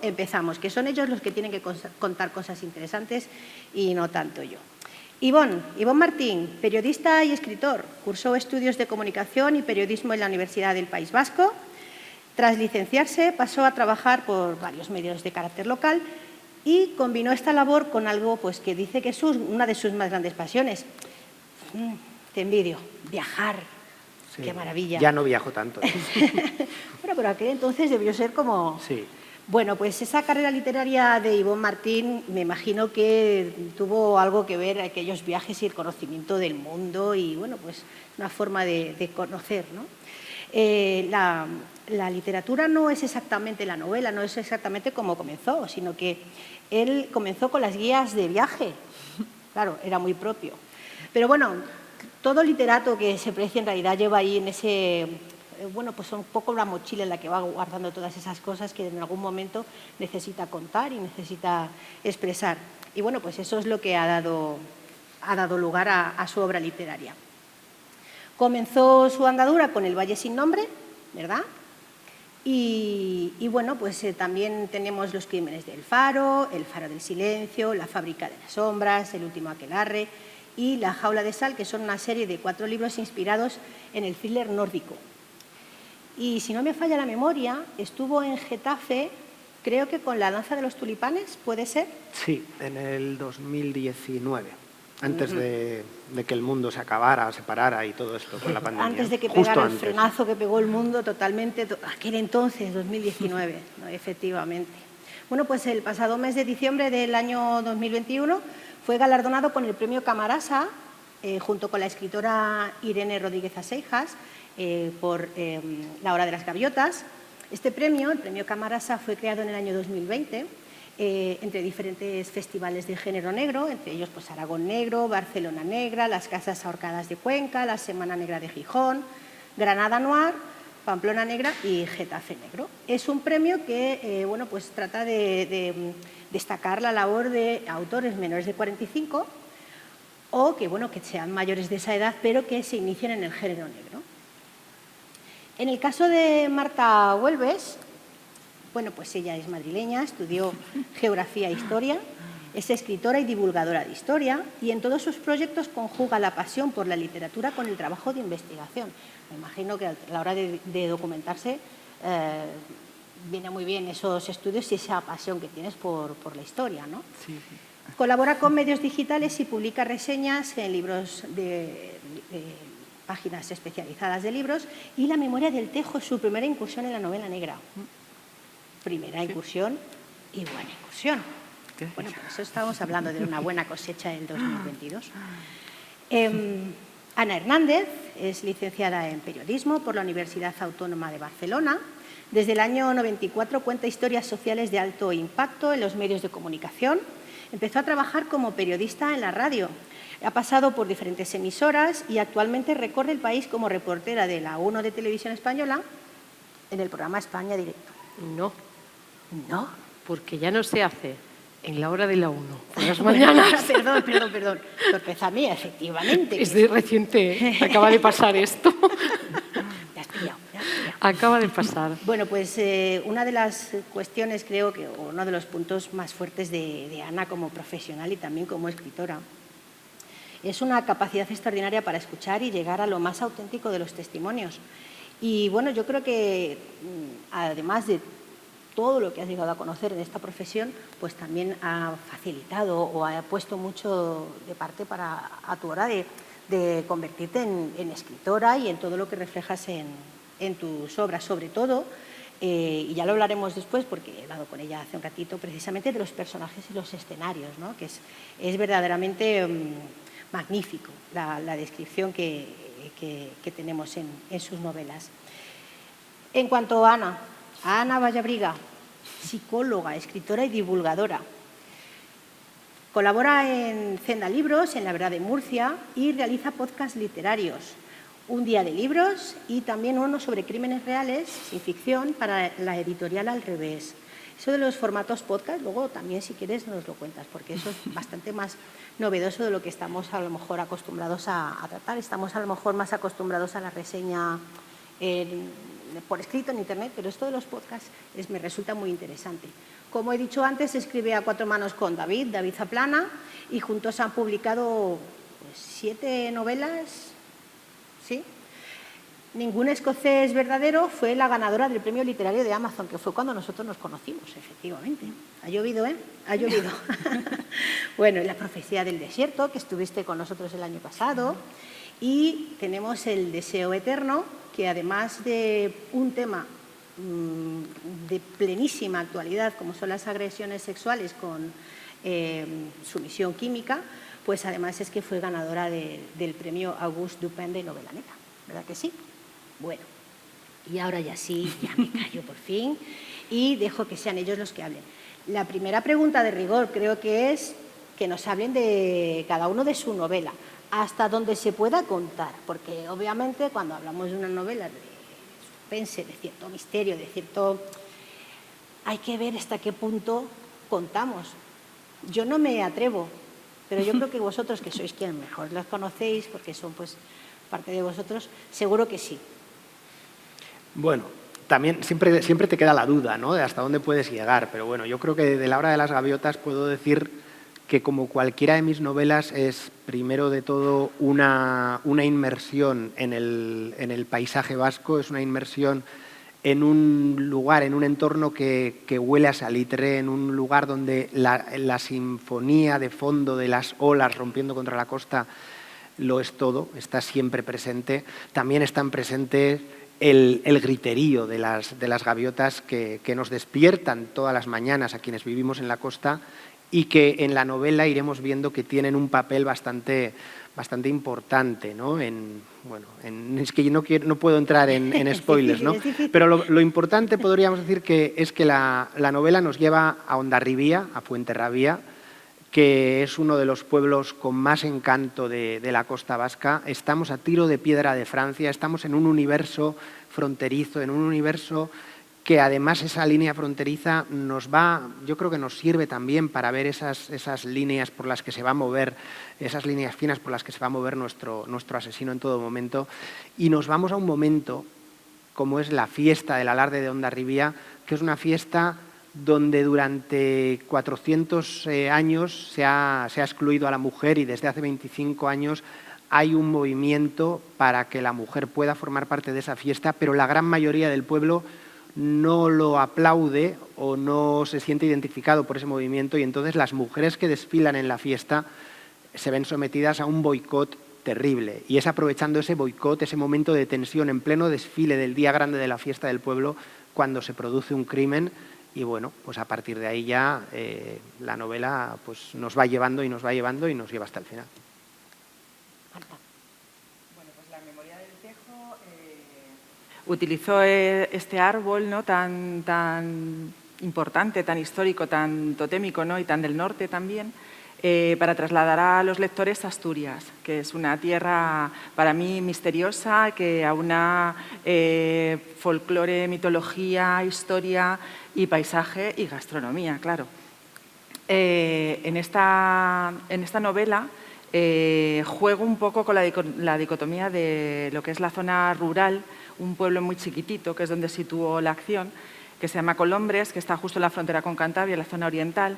Empezamos, que son ellos los que tienen que contar cosas interesantes y no tanto yo. Ivonne Martín, periodista y escritor, cursó estudios de comunicación y periodismo en la Universidad del País Vasco. Tras licenciarse, pasó a trabajar por varios medios de carácter local y combinó esta labor con algo pues, que dice que es una de sus más grandes pasiones. Te envidio, viajar. Sí, qué maravilla. Ya no viajo tanto. Bueno, pero aquel entonces debió ser como... Sí. Bueno, pues esa carrera literaria de Ivonne Martín me imagino que tuvo algo que ver aquellos viajes y el conocimiento del mundo y, bueno, pues una forma de conocer, ¿no? La literatura no es exactamente la novela, no es exactamente como comenzó, sino que él comenzó con las guías de viaje. Claro, era muy propio. Pero, bueno, todo literato que se precie en realidad lleva ahí en ese... Bueno, pues un poco la mochila en la que va guardando todas esas cosas que en algún momento necesita contar y necesita expresar. Y bueno, pues eso es lo que ha dado lugar a su obra literaria. Comenzó su andadura con El Valle sin nombre, ¿verdad? Y bueno, pues también tenemos Los crímenes del Faro, El faro del silencio, La fábrica de las sombras, El último aquelarre y La jaula de sal, que son una serie de 4 libros inspirados en el thriller nórdico. Y si no me falla la memoria, estuvo en Getafe, creo que con La danza de los tulipanes, ¿puede ser? Sí, en el 2019, antes de que el mundo se acabara, se parara y todo esto con la pandemia. Antes de que pegara el frenazo que pegó el mundo totalmente, aquel entonces, 2019, ¿no? Efectivamente. Bueno, pues el pasado mes de diciembre del año 2021 fue galardonado con el premio Camarasa, junto con la escritora Irene Rodríguez Aseijas, por La hora de las gaviotas. Este premio, el premio Camarasa, fue creado en el año 2020 entre diferentes festivales de género negro, entre ellos pues, Aragón Negro, Barcelona Negra, las Casas Ahorcadas de Cuenca, la Semana Negra de Gijón, Granada Noir, Pamplona Negra y Getafe Negro. Es un premio que bueno, pues, trata de destacar la labor de autores menores de 45 o que, bueno, que sean mayores de esa edad, pero que se inicien en el género negro. En el caso de Marta Huelves, bueno, pues ella es madrileña, estudió Geografía e Historia, es escritora y divulgadora de historia y en todos sus proyectos conjuga la pasión por la literatura con el trabajo de investigación. Me imagino que a la hora de documentarse viene muy bien esos estudios y esa pasión que tienes por la historia, ¿no? Sí. Colabora con medios digitales y publica reseñas en libros páginas especializadas de libros y La memoria del Tejo es su primera incursión en la novela negra. Primera incursión y buena incursión. Bueno, por eso estamos hablando de una buena cosecha en 2022. Ana Hernández es licenciada en Periodismo por la Universidad Autónoma de Barcelona. Desde el año 94 cuenta historias sociales de alto impacto en los medios de comunicación. Empezó a trabajar como periodista en la radio. Ha pasado por diferentes emisoras y actualmente recorre el país como reportera de la 1 de Televisión Española en el programa España Directo. No. ¿No? Porque ya no se hace en la hora de la 1, por las mañanas. Perdón. Torpeza mía, efectivamente. Es de reciente, acaba de pasar esto. Me has pillado. Acaba de pasar. Bueno, pues una de las cuestiones, creo que, o uno de los puntos más fuertes de Ana como profesional y también como escritora, es una capacidad extraordinaria para escuchar y llegar a lo más auténtico de los testimonios. Y bueno, yo creo que además de todo lo que has llegado a conocer en esta profesión, pues también ha facilitado o ha puesto mucho de parte a tu hora de convertirte en escritora y en todo lo que reflejas en tus obras, sobre todo, y ya lo hablaremos después porque he hablado con ella hace un ratito, precisamente de los personajes y los escenarios, ¿no? Que es verdaderamente magnífico la descripción que tenemos en sus novelas. En cuanto a Ana Vallabriga, psicóloga, escritora y divulgadora. Colabora en Zenda Libros, en La Verdad de Murcia y realiza podcasts literarios. Un día de libros y también uno sobre crímenes reales, sin ficción, para la editorial Al Revés. Eso de los formatos podcast, luego también si quieres nos lo cuentas, porque eso es bastante más novedoso de lo que estamos a lo mejor acostumbrados a tratar. Estamos a lo mejor más acostumbrados a la reseña por escrito en internet, pero esto de los podcasts me resulta muy interesante. Como he dicho antes, escribe a cuatro manos con David Zaplana, y juntos han publicado pues, 7 novelas, ¿sí? Ningún escocés verdadero fue la ganadora del premio literario de Amazon, que fue cuando nosotros nos conocimos, efectivamente. Ha llovido, ¿eh? Ha llovido. Bueno, La profecía del desierto, que estuviste con nosotros el año pasado. Y tenemos El deseo eterno, que además de un tema de plenísima actualidad, como son las agresiones sexuales con sumisión química, pues además es que fue ganadora del premio Auguste Dupin de novela neta. ¿Verdad que sí? Bueno, y ahora ya sí, ya me callo por fin y dejo que sean ellos los que hablen. La primera pregunta de rigor creo que es que nos hablen de cada uno de su novela, hasta donde se pueda contar, porque obviamente cuando hablamos de una novela de suspense, de cierto misterio, de cierto... hay que ver hasta qué punto contamos. Yo no me atrevo, pero yo creo que vosotros, que sois quien mejor los conocéis, porque son pues parte de vosotros, seguro que sí. Bueno, también siempre te queda la duda, ¿no?, de hasta dónde puedes llegar, pero bueno, yo creo que de La hora de las gaviotas puedo decir que como cualquiera de mis novelas es primero de todo una inmersión en el paisaje vasco, es una inmersión en un lugar, en un entorno que huele a salitre, en un lugar donde la sinfonía de fondo de las olas rompiendo contra la costa lo es todo, está siempre presente. También están presentes el griterío de las gaviotas que nos despiertan todas las mañanas a quienes vivimos en la costa y que en la novela iremos viendo que tienen un papel bastante importante, ¿no? Es que yo no puedo entrar en spoilers, ¿no? Pero lo importante podríamos decir que es que la novela nos lleva a Hondarribia, a Fuenterrabía, que es uno de los pueblos con más encanto de la costa vasca. Estamos a tiro de piedra de Francia, estamos en un universo fronterizo, en un universo que además esa línea fronteriza yo creo que nos sirve también para ver esas líneas por las que se va a mover, esas líneas finas por las que se va a mover nuestro asesino en todo momento. Y nos vamos a un momento como es la fiesta del alarde de Hondarribia, que es una fiesta donde durante 400 años se ha excluido a la mujer y desde hace 25 años hay un movimiento para que la mujer pueda formar parte de esa fiesta, pero la gran mayoría del pueblo no lo aplaude o no se siente identificado por ese movimiento y entonces las mujeres que desfilan en la fiesta se ven sometidas a un boicot terrible y es aprovechando ese boicot, ese momento de tensión en pleno desfile del día grande de la fiesta del pueblo cuando se produce un crimen. Y bueno, pues a partir de ahí ya la novela pues nos va llevando y nos va llevando y nos lleva hasta el final. Bueno, pues La memoria del tejo utilizó este árbol, ¿no?, tan importante, tan histórico, tan totémico, ¿no?, y tan del norte también, para trasladar a los lectores a Asturias, que es una tierra para mí misteriosa, que aúna folclore, mitología, historia y paisaje y gastronomía, claro. En esta novela juego un poco con la dicotomía de lo que es la zona rural, un pueblo muy chiquitito, que es donde situó la acción, que se llama Colombres, que está justo en la frontera con Cantabria, en la zona oriental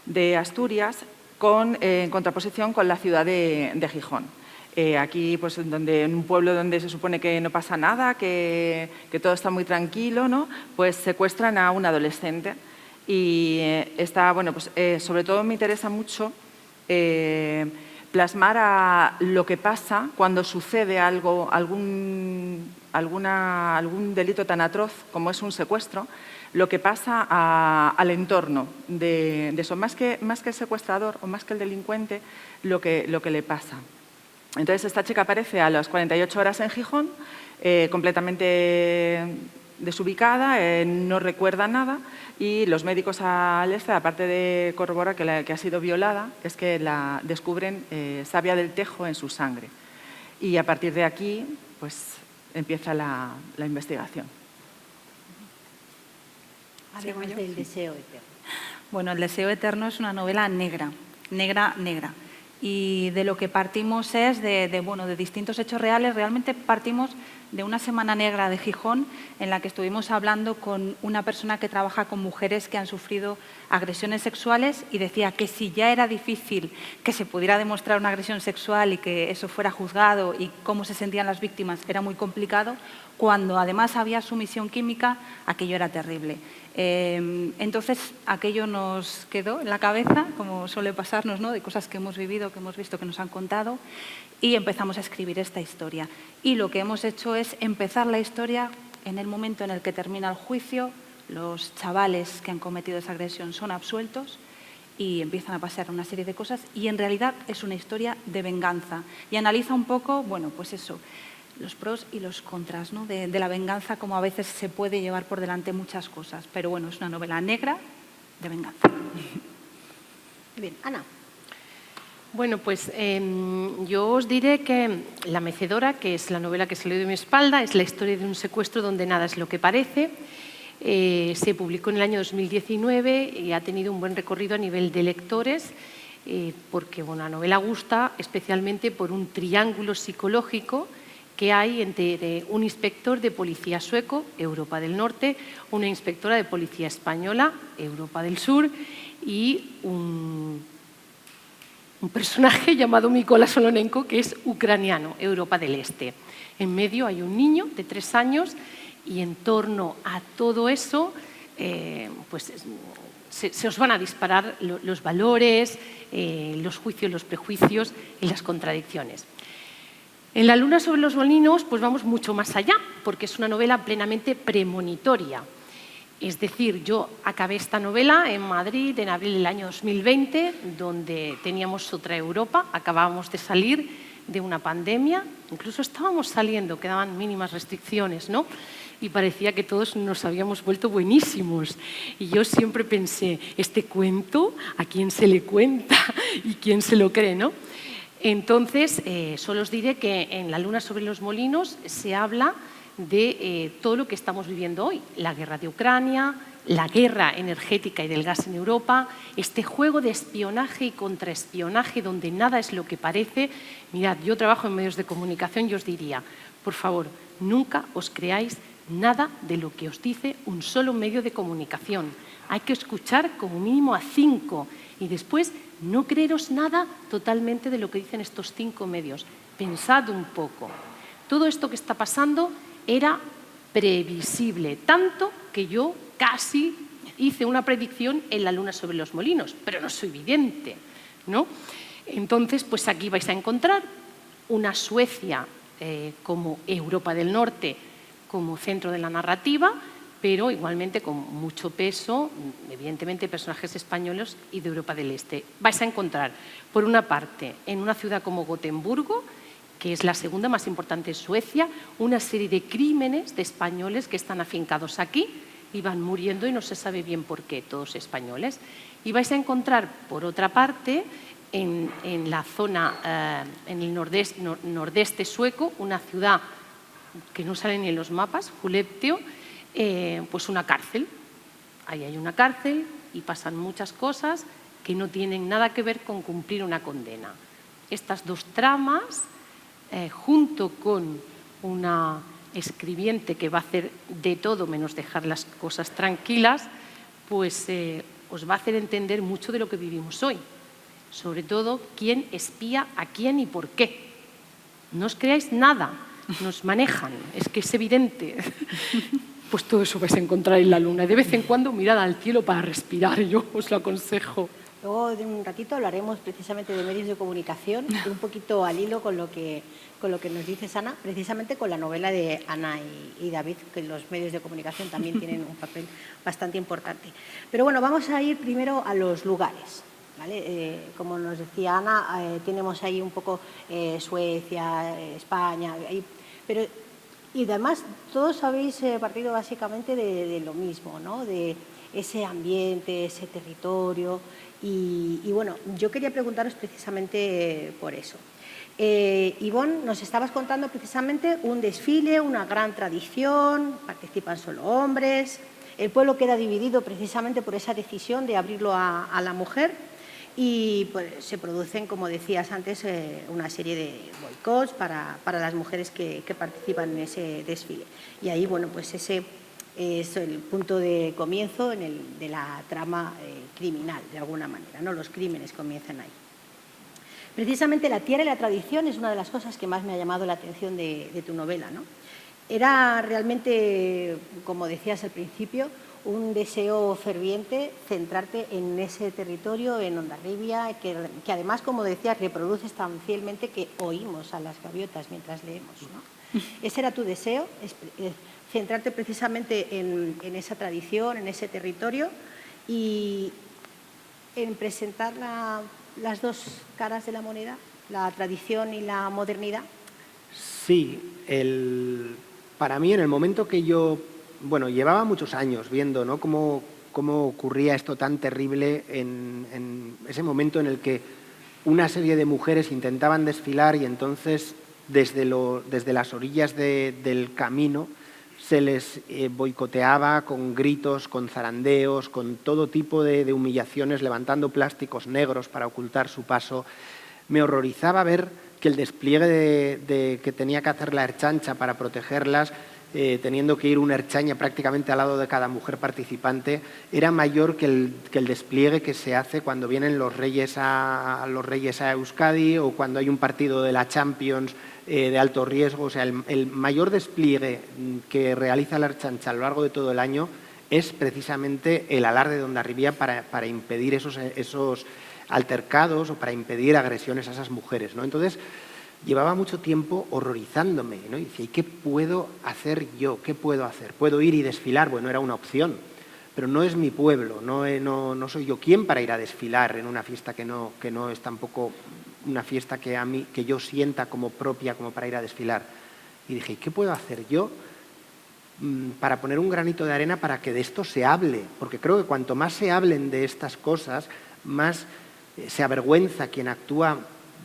de Asturias, en contraposición con la ciudad de Gijón. Aquí, pues, en un pueblo donde se supone que no pasa nada, que todo está muy tranquilo, ¿no?, pues secuestran a un adolescente. Y sobre todo me interesa mucho plasmar a lo que pasa cuando sucede algún delito tan atroz como es un secuestro, lo que pasa al entorno de eso, más que el secuestrador o más que el delincuente, lo que le pasa. Entonces, esta chica aparece a las 48 horas en Gijón, completamente desubicada, no recuerda nada y los médicos al aparte de corroborar que ha sido violada, es que la descubren savia del tejo en su sangre. Y a partir de aquí, pues, empieza la investigación. Hablemos del deseo eterno. Bueno, El deseo eterno es una novela negra, negra, negra. Y de lo que partimos es de distintos hechos reales. Realmente partimos de una semana negra de Gijón en la que estuvimos hablando con una persona que trabaja con mujeres que han sufrido agresiones sexuales y decía que si ya era difícil que se pudiera demostrar una agresión sexual y que eso fuera juzgado y cómo se sentían las víctimas era muy complicado, cuando además había sumisión química, aquello era terrible. Entonces, aquello nos quedó en la cabeza, como suele pasarnos, ¿no?, de cosas que hemos vivido, que hemos visto, que nos han contado, y empezamos a escribir esta historia. Y lo que hemos hecho es empezar la historia en el momento en el que termina el juicio, los chavales que han cometido esa agresión son absueltos y empiezan a pasar una serie de cosas, y en realidad es una historia de venganza. Y analiza un poco, bueno, pues eso, los pros y los contras, ¿no?, de la venganza, como a veces se puede llevar por delante muchas cosas. Pero bueno, es una novela negra de venganza. Bien, Ana. Bueno, pues yo os diré que La mecedora, que es la novela que salió de mi espalda, es la historia de un secuestro donde nada es lo que parece. Se publicó en el año 2019 y ha tenido un buen recorrido a nivel de lectores, porque bueno, la novela gusta especialmente por un triángulo psicológico que hay entre un inspector de policía sueco, Europa del Norte, una inspectora de policía española, Europa del Sur, y un personaje llamado Mykola Solonenko, que es ucraniano, Europa del Este. En medio hay un niño de 3 años y en torno a todo eso pues se os van a disparar los valores, los juicios, los prejuicios y las contradicciones. En La luna sobre los molinos pues vamos mucho más allá, porque es una novela plenamente premonitoria. Es decir, yo acabé esta novela en Madrid en abril del año 2020, donde teníamos otra Europa, acabábamos de salir de una pandemia, incluso estábamos saliendo, quedaban mínimas restricciones, ¿no? Y parecía que todos nos habíamos vuelto buenísimos. Y yo siempre pensé, este cuento, ¿a quién se le cuenta y quién se lo cree, no? Entonces, solo os diré que en La luna sobre los molinos se habla de todo lo que estamos viviendo hoy, la guerra de Ucrania, la guerra energética y del gas en Europa, este juego de espionaje y contraespionaje donde nada es lo que parece. Mirad, yo trabajo en medios de comunicación y os diría, por favor, nunca os creáis nada de lo que os dice un solo medio de comunicación. Hay que escuchar como mínimo a 5 y después no creeros nada totalmente de lo que dicen estos 5 medios. Pensad un poco. Todo esto que está pasando era previsible, tanto que yo casi hice una predicción en La luna sobre los molinos, pero no soy vidente, ¿no? Entonces, pues aquí vais a encontrar una Suecia como Europa del Norte, como centro de la narrativa, pero igualmente con mucho peso, evidentemente, personajes españoles y de Europa del Este. Vais a encontrar, por una parte, en una ciudad como Gotemburgo, que es la segunda más importante de Suecia, una serie de crímenes de españoles que están afincados aquí y van muriendo y no se sabe bien por qué, todos españoles. Y vais a encontrar, por otra parte, en la zona, en el nordeste sueco, una ciudad que no sale ni en los mapas, Skellefteå, pues una cárcel. Ahí hay una cárcel y pasan muchas cosas que no tienen nada que ver con cumplir una condena. Estas dos tramas, junto con una escribiente que va a hacer de todo menos dejar las cosas tranquilas, pues os va a hacer entender mucho de lo que vivimos hoy. Sobre todo, quién espía a quién y por qué. No os creáis nada, nos manejan, es que es evidente. Pues todo eso vais a encontrar en La luna. De vez en cuando mirad al cielo para respirar, yo os lo aconsejo. Luego de un ratito hablaremos precisamente de medios de comunicación, un poquito al hilo con lo que nos dices, Ana, precisamente con la novela de Ana y David, que los medios de comunicación también tienen un papel bastante importante. Pero bueno, vamos a ir primero a los lugares, ¿vale? Como nos decía Ana, tenemos ahí un poco Suecia, España, pero y además todos habéis partido básicamente de lo mismo, ¿no? De ese ambiente, ese territorio. Y bueno, yo quería preguntaros precisamente por eso. Ivonne, nos estabas contando precisamente un desfile, una gran tradición, participan solo hombres. El pueblo queda dividido precisamente por esa decisión de abrirlo a la mujer y pues, se producen, como decías antes, una serie de boicots para las mujeres que participan en ese desfile. Y ahí, bueno, pues ese es el punto de comienzo de la trama criminal, de alguna manera, ¿no? Los crímenes comienzan ahí. Precisamente la tierra y la tradición es una de las cosas que más me ha llamado la atención de tu novela, ¿no? Era realmente, como decías al principio, un deseo ferviente centrarte en ese territorio, en Hondarribia, que además, como decías, reproduces tan fielmente que oímos a las gaviotas mientras leemos, ¿no? Ese era tu deseo, centrarte precisamente en esa tradición, en ese territorio y en presentar las dos caras de la moneda, la tradición y la modernidad. Sí, para mí en el momento que yo, bueno, llevaba muchos años viendo, ¿no?, cómo ocurría esto tan terrible en ese momento en el que una serie de mujeres intentaban desfilar y entonces desde las orillas del camino se les boicoteaba con gritos, con zarandeos, con todo tipo de humillaciones, levantando plásticos negros para ocultar su paso. Me horrorizaba ver que el despliegue que tenía que hacer la Ertzaintza para protegerlas, teniendo que ir una ertzaina prácticamente al lado de cada mujer participante, era mayor que el despliegue que se hace cuando vienen los reyes a Euskadi o cuando hay un partido de la Champions de alto riesgo. O sea, el mayor despliegue que realiza la Ertzaintza a lo largo de todo el año es precisamente el alarde de Hondarribia para impedir esos altercados o para impedir agresiones a esas mujeres, ¿no? Entonces, llevaba mucho tiempo horrorizándome, ¿no? Y decía, ¿y qué puedo hacer yo? ¿Qué puedo hacer? ¿Puedo ir y desfilar? Bueno, era una opción, pero no es mi pueblo, no soy yo quien para ir a desfilar en una fiesta que no es tampoco una fiesta que yo sienta como propia, como para ir a desfilar. Y dije, ¿qué puedo hacer yo para poner un granito de arena para que de esto se hable? Porque creo que cuanto más se hablen de estas cosas, más se avergüenza quien actúa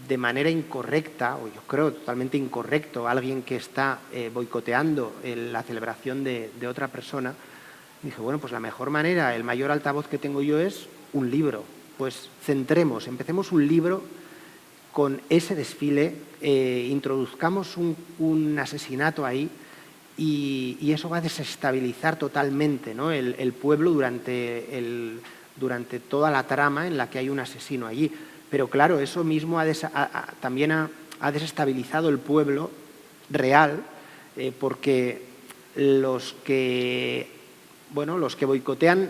de manera incorrecta, o yo creo totalmente incorrecto, alguien que está boicoteando la celebración de otra persona. Y dije, bueno, pues la mejor manera, el mayor altavoz que tengo yo es un libro. Pues empecemos un libro con ese desfile, introduzcamos un asesinato ahí y eso va a desestabilizar totalmente, ¿no?, el pueblo durante toda la trama en la que hay un asesino allí. Pero claro, eso mismo también ha desestabilizado el pueblo real, porque los que boicotean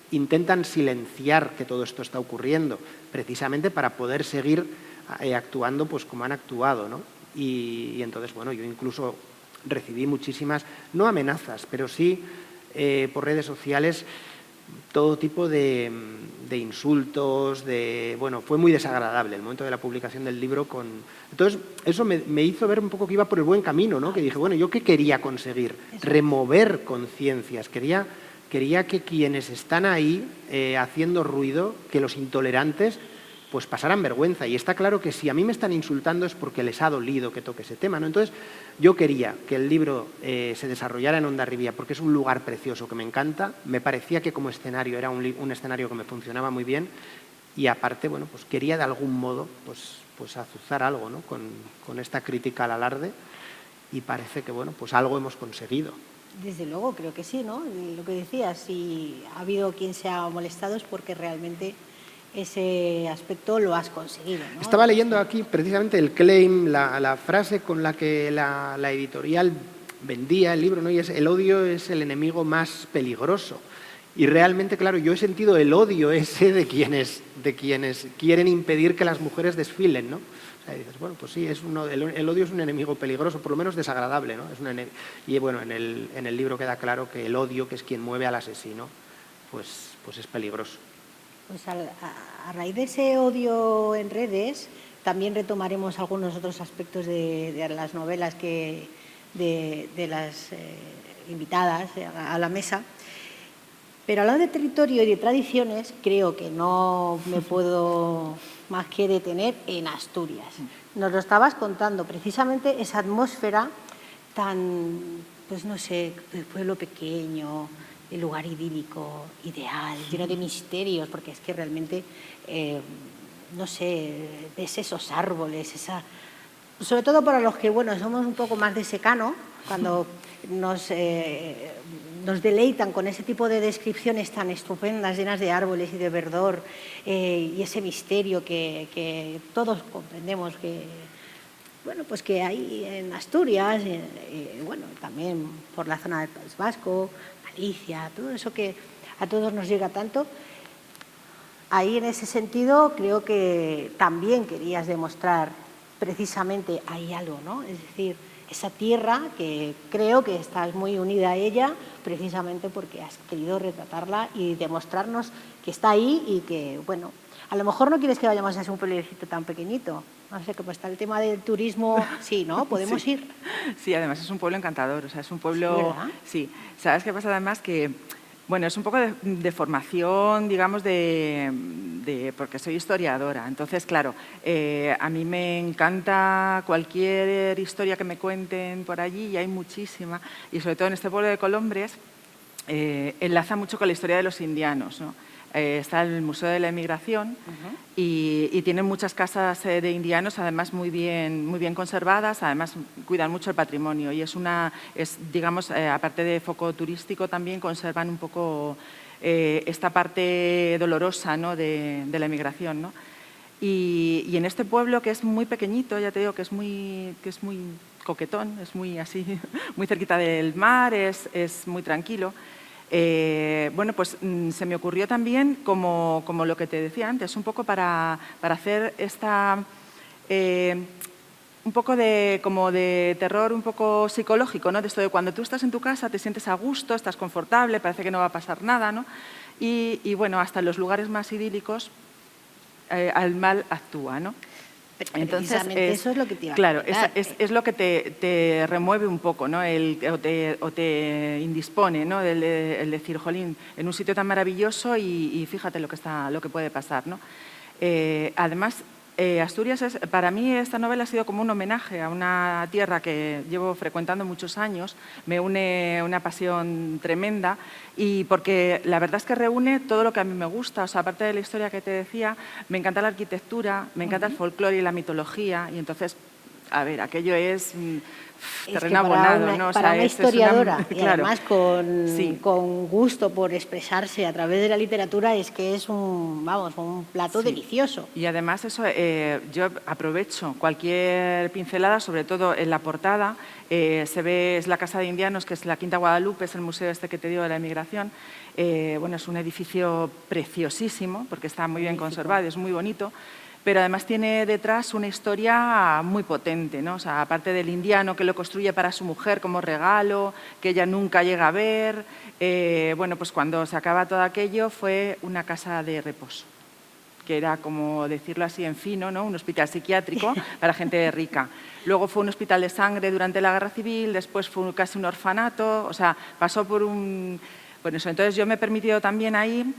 intentan silenciar que todo esto está ocurriendo, precisamente para poder seguir actuando pues como han actuado, ¿no? Y entonces, bueno, yo incluso recibí muchísimas, no amenazas, pero sí por redes sociales, todo tipo de insultos, bueno, fue muy desagradable el momento de la publicación del libro. Entonces, eso me hizo ver un poco que iba por el buen camino, ¿no? Que dije, bueno, ¿yo qué quería conseguir? Remover conciencias. Quería que quienes están ahí haciendo ruido, que los intolerantes, pues pasaran vergüenza. Y está claro que si a mí me están insultando es porque les ha dolido que toque ese tema, ¿no? Entonces, yo quería que el libro se desarrollara en Hondarribia porque es un lugar precioso que me encanta. Me parecía que como escenario era un escenario que me funcionaba muy bien y aparte, bueno, pues quería de algún modo pues azuzar algo, ¿no?, con esta crítica al alarde y parece que, bueno, pues algo hemos conseguido. Desde luego, creo que sí, ¿no? Lo que decías, si ha habido quien se ha molestado es porque realmente ese aspecto lo has conseguido, ¿no? Estaba leyendo aquí precisamente el claim, la frase con la que la editorial vendía el libro, ¿no? Y es: el odio es el enemigo más peligroso. Y realmente, claro, yo he sentido el odio ese de quienes quieren impedir que las mujeres desfilen, ¿no? O sea, dices, bueno, pues sí, el odio es un enemigo peligroso, por lo menos desagradable, ¿no? Y bueno, en el libro queda claro que el odio, que es quien mueve al asesino, pues es peligroso. Pues a raíz de ese odio en redes, también retomaremos algunos otros aspectos de las novelas de las invitadas a la mesa. Pero hablando de territorio y de tradiciones, creo que no me puedo más que detener en Asturias. Nos lo estabas contando, precisamente esa atmósfera tan, pues no sé, del pueblo pequeño, el lugar idílico, ideal, lleno de misterios, porque es que realmente, no sé, ves esos árboles, sobre todo para los que, bueno, somos un poco más de secano, cuando nos deleitan con ese tipo de descripciones tan estupendas, llenas de árboles y de verdor, y ese misterio que todos comprendemos que, bueno, pues que hay en Asturias, bueno, también por la zona del País Vasco, Galicia, todo eso que a todos nos llega tanto. Ahí, en ese sentido, creo que también querías demostrar precisamente hay algo, ¿no? Es decir, esa tierra que creo que estás muy unida a ella precisamente porque has querido retratarla y demostrarnos que está ahí y que, bueno, a lo mejor no quieres que vayamos a ese un pueblecito tan pequeñito. No sé, como está el tema del turismo, sí, ¿no? ¿Podemos Sí. ir? Sí, además es un pueblo encantador, o sea, es un pueblo... ¿Verdad? Sí, ¿sabes qué pasa además? Que, bueno, es un poco de formación, digamos, porque soy historiadora. Entonces, claro, a mí me encanta cualquier historia que me cuenten por allí, y hay muchísima, y sobre todo en este pueblo de Colombres, enlaza mucho con la historia de los indianos, ¿no? Está el Museo de la Emigración y tienen muchas casas de indianos, además muy bien conservadas, además cuidan mucho el patrimonio y digamos, aparte de foco turístico, también conservan un poco esta parte dolorosa, ¿no?, de la emigración, ¿no? Y en este pueblo, que es muy pequeñito, ya te digo que es muy coquetón, es muy así, muy cerquita del mar, es muy tranquilo. Bueno, pues se me ocurrió también, como lo que te decía antes, un poco para hacer un poco como de terror un poco psicológico, ¿no? De esto de cuando tú estás en tu casa te sientes a gusto, estás confortable, parece que no va a pasar nada, ¿no? Y bueno, hasta en los lugares más idílicos el mal actúa, ¿no? Entonces, eso es lo que te iba a Claro, comentar. es lo que te remueve un poco, ¿no? O te indispone, ¿no? El decir, jolín, en un sitio tan maravilloso y fíjate lo que puede pasar, ¿no? Además, Asturias para mí esta novela ha sido como un homenaje a una tierra que llevo frecuentando muchos años, me une una pasión tremenda y porque la verdad es que reúne todo lo que a mí me gusta, o sea, aparte de la historia que te decía, me encanta la arquitectura, me encanta el folclore y la mitología y entonces, a ver, aquello es terreno abonado, ¿no? O Para sea, una es historiadora y claro. además Sí. con gusto por expresarse a través de la literatura es que es un plato Sí. delicioso. Y además eso, yo aprovecho cualquier pincelada, sobre todo en la portada, se ve, es la Casa de Indianos, que es la Quinta Guadalupe, es el museo este que te digo de la emigración. Bueno, es un edificio preciosísimo, porque está muy bien conservado, es muy bonito, pero además tiene detrás una historia muy potente, ¿no? O sea, aparte del indiano que lo construye para su mujer como regalo, que ella nunca llega a ver, bueno, pues cuando se acaba todo aquello fue una casa de reposo, que era, como decirlo así en fino, ¿no?, un hospital psiquiátrico para gente rica. Luego fue un hospital de sangre durante la Guerra Civil, después fue casi un orfanato, o sea, pasó por un... Bueno, eso, entonces yo me he permitido también ahí,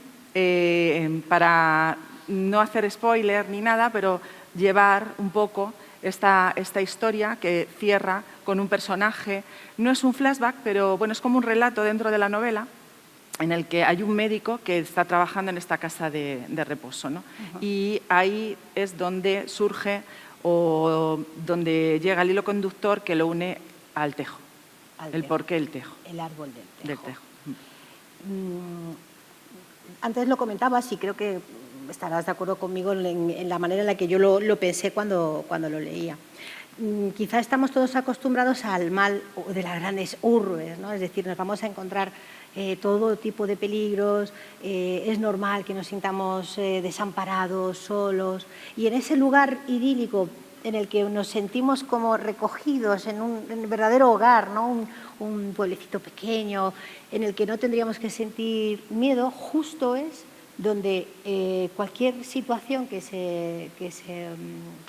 para no hacer spoiler ni nada, pero llevar un poco esta historia que cierra con un personaje. No es un flashback, pero bueno, es como un relato dentro de la novela, en el que hay un médico que está trabajando en esta casa de reposo, ¿no? Y ahí es donde surge o donde llega el hilo conductor que lo une al tejo. El porqué del tejo. El árbol del tejo. Antes lo comentabas y creo que estarás de acuerdo conmigo en la manera en la que yo lo pensé cuando lo leía. Quizá estamos todos acostumbrados al mal de las grandes urbes, ¿no? Es decir, nos vamos a encontrar todo tipo de peligros, es normal que nos sintamos desamparados, solos, y en ese lugar idílico en el que nos sentimos como recogidos en un verdadero hogar, ¿no? Un pueblecito pequeño en el que no tendríamos que sentir miedo, justo es donde cualquier situación que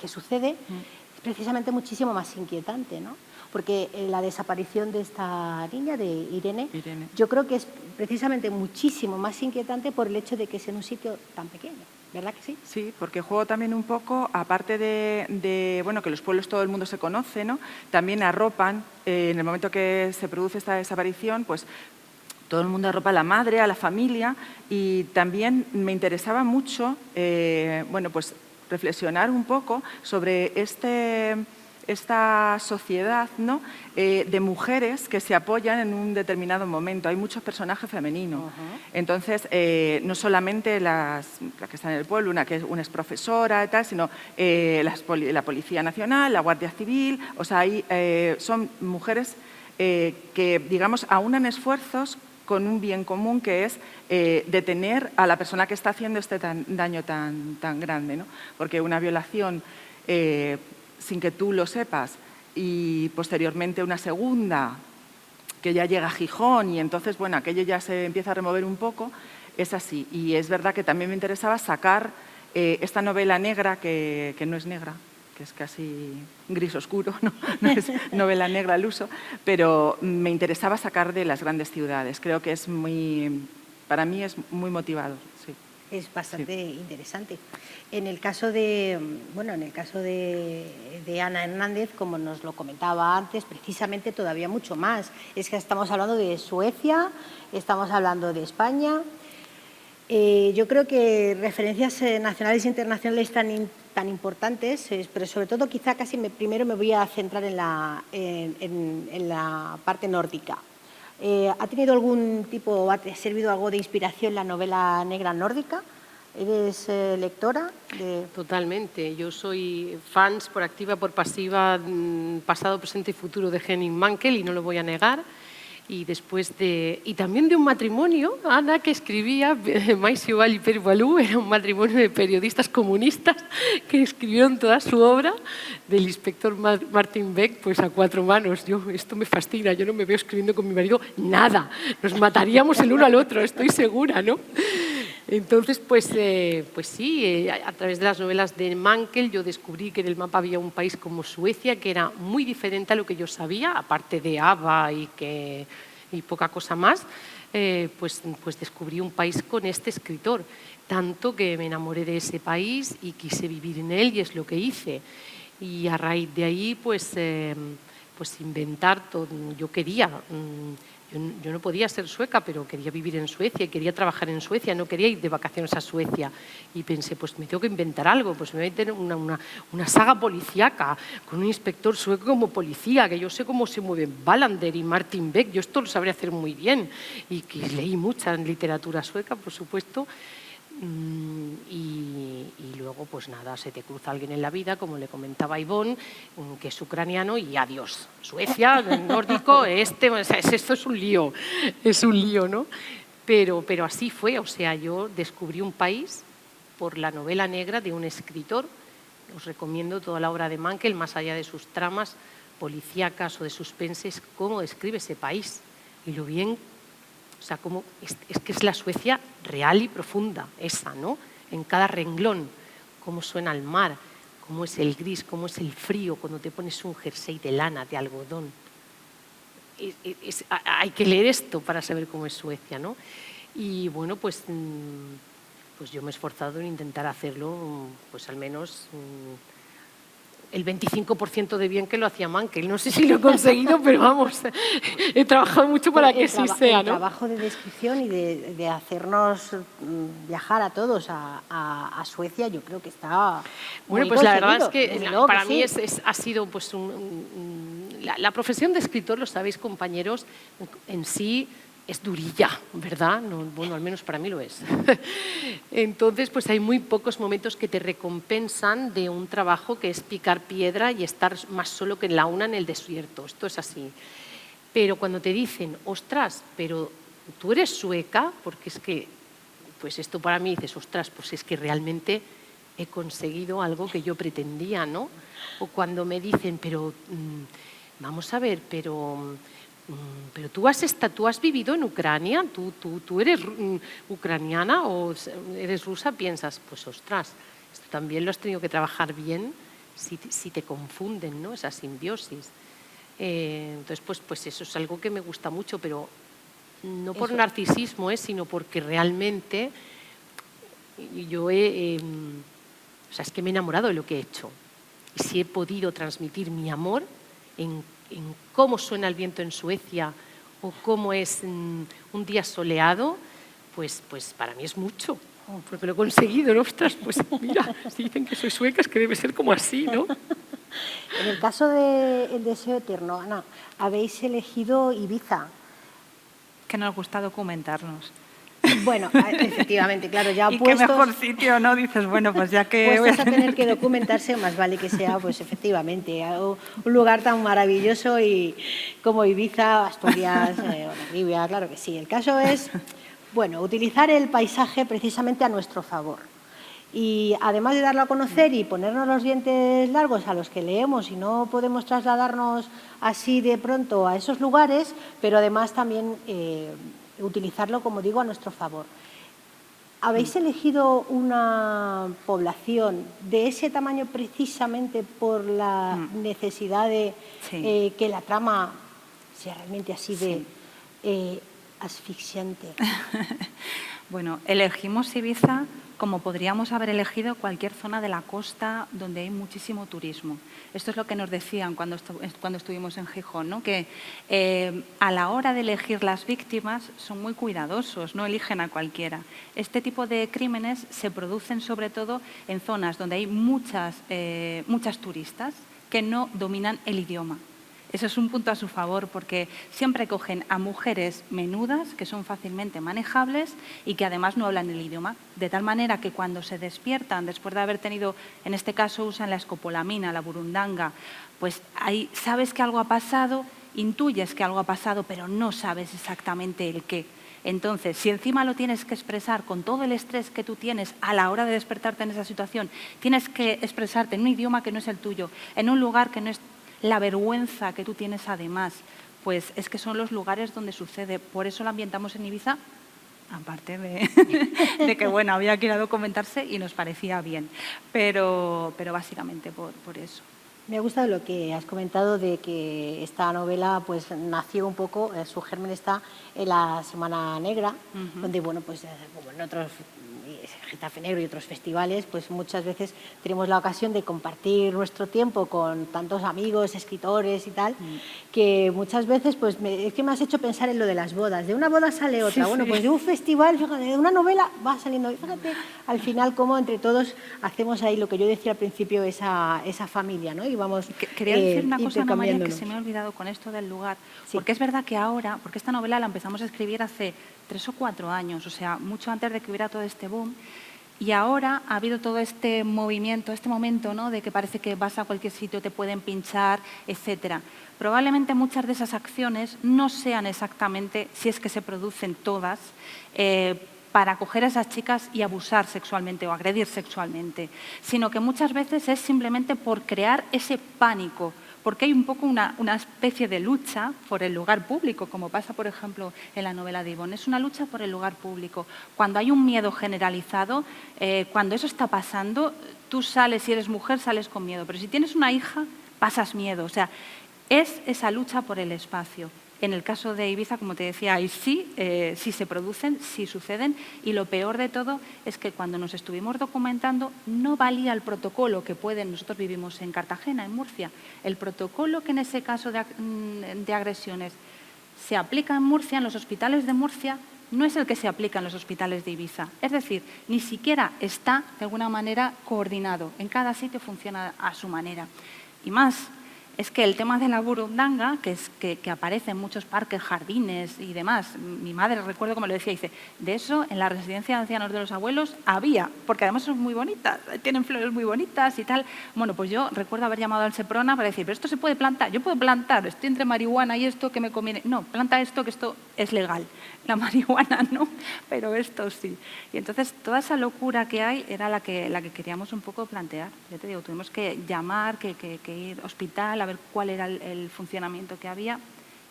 sucede es precisamente muchísimo más inquietante, ¿no? Porque la desaparición de esta niña, de Irene, yo creo que es precisamente muchísimo más inquietante por el hecho de que es en un sitio tan pequeño, ¿verdad que sí? Sí, porque juego también un poco, aparte de bueno, que los pueblos todo el mundo se conoce, ¿no? También arropan, en el momento que se produce esta desaparición, pues todo el mundo arropa a la madre, a la familia, y también me interesaba mucho bueno, pues reflexionar un poco sobre esta sociedad, ¿no? De mujeres que se apoyan en un determinado momento. Hay muchos personajes femeninos. Entonces, no solamente la que está en el pueblo, una es profesora y tal, sino la Policía Nacional, la Guardia Civil. O sea, son mujeres que, digamos, aunan esfuerzos con un bien común, que es detener a la persona que está haciendo este daño tan grande, ¿no? Porque una violación sin que tú lo sepas, y posteriormente una segunda que ya llega a Gijón, y entonces, bueno, aquello ya se empieza a remover un poco, es así. Y es verdad que también me interesaba sacar esta novela negra, que no es negra, que es casi gris oscuro, no es novela negra al uso, pero me interesaba sacar de las grandes ciudades. Creo que para mí es muy motivador, sí. Es bastante interesante. En el caso de Ana Hernández, como nos lo comentaba antes, precisamente todavía mucho más. Es que estamos hablando de Suecia, estamos hablando de España. Yo creo que referencias nacionales e internacionales tan importantes, pero sobre todo quizá primero me voy a centrar en la parte nórdica. ¿Ha tenido algún tipo, o ha servido algo de inspiración la novela negra nórdica? ¿Eres lectora? Totalmente. Yo soy fans por activa, por pasiva, pasado, presente y futuro de Henning Mankell, y no lo voy a negar. Y también de un matrimonio, Ana, que escribía, Maisival y Per Balú, era un matrimonio de periodistas comunistas que escribieron toda su obra, del inspector Martin Beck, pues a 4 manos. Esto me fascina, yo no me veo escribiendo con mi marido nada, nos mataríamos el uno al otro, estoy segura, ¿no? Entonces, pues sí, a través de las novelas de Mankell yo descubrí que en el mapa había un país como Suecia que era muy diferente a lo que yo sabía, aparte de ABBA y poca cosa más, pues descubrí un país con este escritor, tanto que me enamoré de ese país y quise vivir en él, y es lo que hice. Y a raíz de ahí, pues inventar todo. Yo quería... Yo no podía ser sueca, pero quería vivir en Suecia y quería trabajar en Suecia, no quería ir de vacaciones a Suecia. Y pensé, pues me tengo que inventar algo, pues me voy a meter una saga policíaca con un inspector sueco como policía, que yo sé cómo se mueven Wallander y Martin Beck, yo esto lo sabría hacer muy bien. Y que leí mucha literatura sueca, por supuesto. Y luego, pues nada, se te cruza alguien en la vida, como le comentaba a Ivonne, que es ucraniano, y adiós. Suecia, nórdico, esto es un lío, ¿no? Pero así fue, o sea, yo descubrí un país por la novela negra de un escritor. Os recomiendo toda la obra de Mankell, más allá de sus tramas policíacas o de suspenses, cómo describe ese país y lo bien. O sea, es que es la Suecia real y profunda, esa, ¿no? En cada renglón, cómo suena el mar, cómo es el gris, cómo es el frío cuando te pones un jersey de lana, de algodón. Hay que leer esto para saber cómo es Suecia, ¿no? Y bueno, pues yo me he esforzado en intentar hacerlo, pues al menos... el 25% de bien que lo hacía Mankell. No sé si lo he conseguido, pero vamos, he trabajado mucho para que sí sea, ¿no? El trabajo de descripción y de hacernos viajar a todos a Suecia, yo creo que está muy bueno, pues la verdad es que para sí. mí ha sido pues la profesión de escritor, lo sabéis, compañeros, en sí es durilla, ¿verdad? No, bueno, al menos para mí lo es. Entonces, pues hay muy pocos momentos que te recompensan de un trabajo que es picar piedra y estar más solo que en la una en el desierto. Esto es así. Pero cuando te dicen, ostras, pero tú eres sueca, porque es que, pues esto para mí dices, ostras, pues es que realmente he conseguido algo que yo pretendía, ¿no? O cuando me dicen, pero vamos a ver, pero tú has vivido en Ucrania, tú eres ucraniana o eres rusa, piensas, pues ostras, esto también lo has tenido que trabajar bien si te confunden, ¿no? Esa simbiosis. Entonces, pues eso es algo que me gusta mucho, pero no por narcisismo, sino porque realmente yo o sea, es que me he enamorado de lo que he hecho. Y si he podido transmitir mi amor en cómo suena el viento en Suecia o cómo es un día soleado, pues para mí es mucho, porque lo he conseguido, ¿no? Ostras, pues mira, si dicen que soy sueca es que debe ser como así, ¿no? En el caso del deseo eterno, Ana, habéis elegido Ibiza. Que nos gusta documentarnos. Bueno, efectivamente, claro, ya Y qué puestos, mejor sitio, ¿no? Dices, bueno, pues ya que... voy puestos a tener que documentarse, más vale que sea, pues efectivamente, un lugar tan maravilloso y como Ibiza, Asturias, Ribia, claro que sí. El caso es, bueno, utilizar el paisaje precisamente a nuestro favor. Y además de darlo a conocer y ponernos los dientes largos a los que leemos y no podemos trasladarnos así de pronto a esos lugares, pero además también utilizarlo, como digo, a nuestro favor. ¿Habéis elegido una población de ese tamaño precisamente por la necesidad de Sí. que la trama sea realmente así de asfixiante? Bueno, elegimos Ibiza como podríamos haber elegido cualquier zona de la costa donde hay muchísimo turismo. Esto es lo que nos decían cuando estuvimos en Gijón, ¿no? Que a la hora de elegir las víctimas son muy cuidadosos, no eligen a cualquiera. Este tipo de crímenes se producen sobre todo en zonas donde hay muchas turistas que no dominan el idioma. Eso es un punto a su favor porque siempre cogen a mujeres menudas que son fácilmente manejables y que además no hablan el idioma, de tal manera que cuando se despiertan después de haber tenido, en este caso usan la escopolamina, la burundanga, pues ahí sabes que algo ha pasado, intuyes que algo ha pasado, pero no sabes exactamente el qué. Entonces, si encima lo tienes que expresar con todo el estrés que tú tienes a la hora de despertarte en esa situación, tienes que expresarte en un idioma que no es el tuyo, en un lugar que no es la vergüenza que tú tienes además, pues es que son los lugares donde sucede. Por eso lo ambientamos en Ibiza, aparte de que, bueno, había que ir a documentarse y nos parecía bien, pero básicamente por eso. Me ha gustado lo que has comentado de que esta novela pues nació un poco, su germen está en la Semana Negra, donde, bueno, pues como en otros Getafe Negro y otros festivales, pues muchas veces tenemos la ocasión de compartir nuestro tiempo con tantos amigos, escritores y tal, que muchas veces pues es que me has hecho pensar en lo de las bodas. De una boda sale otra, Sí, bueno, sí. pues de un festival, fíjate, de una novela va saliendo. Y fíjate, al final, cómo entre todos hacemos ahí lo que yo decía al principio, esa familia, ¿no? Y vamos Quería decir una cosa, Ana María, que intercambiándonos. se me ha olvidado con esto del lugar, Sí. porque es verdad que ahora, porque esta novela la empezamos a escribir hace 3 o 4 años, o sea, mucho antes de que hubiera todo este boom, y ahora ha habido todo este movimiento, este momento, ¿no?, de que parece que vas a cualquier sitio, te pueden pinchar, etcétera. Probablemente muchas de esas acciones no sean exactamente, si es que se producen todas, para coger a esas chicas y abusar sexualmente o agredir sexualmente, sino que muchas veces es simplemente por crear ese pánico, porque hay un poco una especie de lucha por el lugar público, como pasa, por ejemplo, en la novela de Ivonne. Es una lucha por el lugar público. Cuando hay un miedo generalizado, cuando eso está pasando, tú sales, si eres mujer, sales con miedo, pero si tienes una hija, pasas miedo. O sea, es esa lucha por el espacio. En el caso de Ibiza, como te decía, ahí sí se producen, sí suceden, y lo peor de todo es que cuando nos estuvimos documentando no valía el protocolo que nosotros vivimos en Cartagena, en Murcia. El protocolo que en ese caso de agresiones se aplica en Murcia, en los hospitales de Murcia, no es el que se aplica en los hospitales de Ibiza. Es decir, ni siquiera está de alguna manera coordinado. En cada sitio funciona a su manera. Y más, es que el tema de la burundanga, que aparece en muchos parques, jardines y demás, mi madre, recuerdo como lo decía, dice, de eso en la residencia de ancianos de los abuelos había, porque además son muy bonitas, tienen flores muy bonitas y tal. Bueno, pues yo recuerdo haber llamado al Seprona para decir, pero esto se puede plantar, yo puedo plantar, estoy entre marihuana y esto que me conviene. No, planta esto, que esto es legal. La marihuana no, pero esto sí. Y entonces toda esa locura que hay era la que queríamos un poco plantear. Ya te digo, tuvimos que llamar, que ir al hospital, a ver cuál era el funcionamiento que había.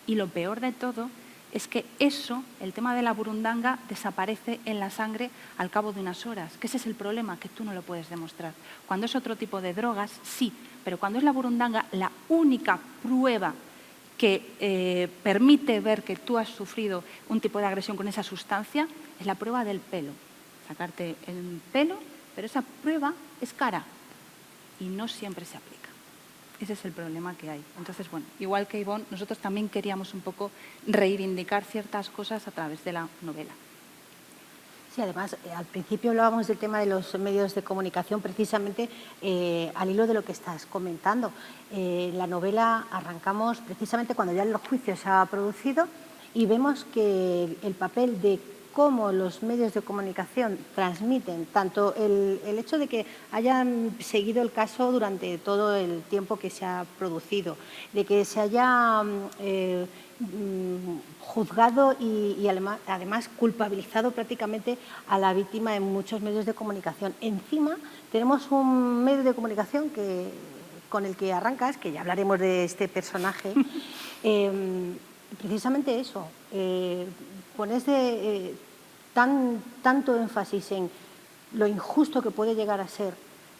Y lo peor de todo es que eso, el tema de la burundanga, desaparece en la sangre al cabo de unas horas. Que ese es el problema, que tú no lo puedes demostrar. Cuando es otro tipo de drogas, sí, pero cuando es la burundanga, la única prueba que permite ver que tú has sufrido un tipo de agresión con esa sustancia es la prueba del pelo. Sacarte el pelo, pero esa prueba es cara y no siempre se aplica. Ese es el problema que hay. Entonces, bueno, igual que Ivonne, nosotros también queríamos un poco reivindicar ciertas cosas a través de la novela. Sí, además, al principio hablábamos del tema de los medios de comunicación, precisamente al hilo de lo que estás comentando. La novela arrancamos precisamente cuando ya el juicio se ha producido y vemos que el papel de cómo los medios de comunicación transmiten, tanto el hecho de que hayan seguido el caso durante todo el tiempo que se ha producido, de que se haya juzgado y además culpabilizado prácticamente a la víctima en muchos medios de comunicación. Encima tenemos un medio de comunicación con el que arrancas, que ya hablaremos de este personaje, precisamente eso, pones tanto énfasis en lo injusto que puede llegar a ser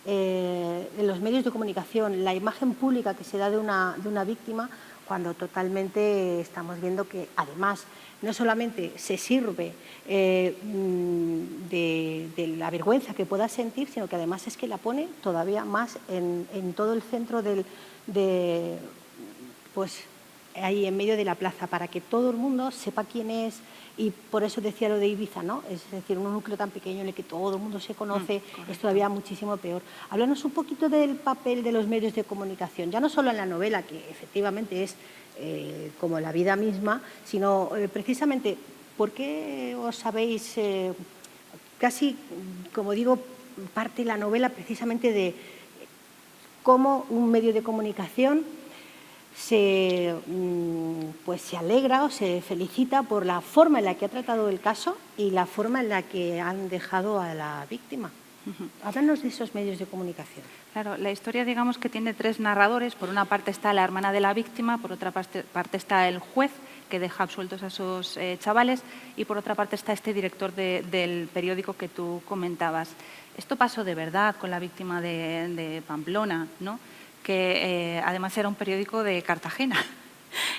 en los medios de comunicación, la imagen pública que se da de una víctima, cuando totalmente estamos viendo que además no solamente se sirve de la vergüenza que pueda sentir, sino que además es que la pone todavía más en todo el centro pues ahí en medio de la plaza, para que todo el mundo sepa quién es. Y por eso decía lo de Ibiza, ¿no? Es decir, un núcleo tan pequeño en el que todo el mundo se conoce, es todavía muchísimo peor. Háblanos un poquito del papel de los medios de comunicación, ya no solo en la novela, que efectivamente es como la vida misma, sino precisamente, ¿por qué os habéis, casi, como digo, parte la novela precisamente de cómo un medio de comunicación se alegra o se felicita por la forma en la que ha tratado el caso y la forma en la que han dejado a la víctima? Háblanos de esos medios de comunicación. Claro, la historia, digamos que tiene tres narradores. Por una parte está la hermana de la víctima, por otra parte está el juez, que deja absueltos a esos chavales, y por otra parte está este director del periódico que tú comentabas. Esto pasó de verdad con la víctima de Pamplona, ¿no? Que además era un periódico de Cartagena,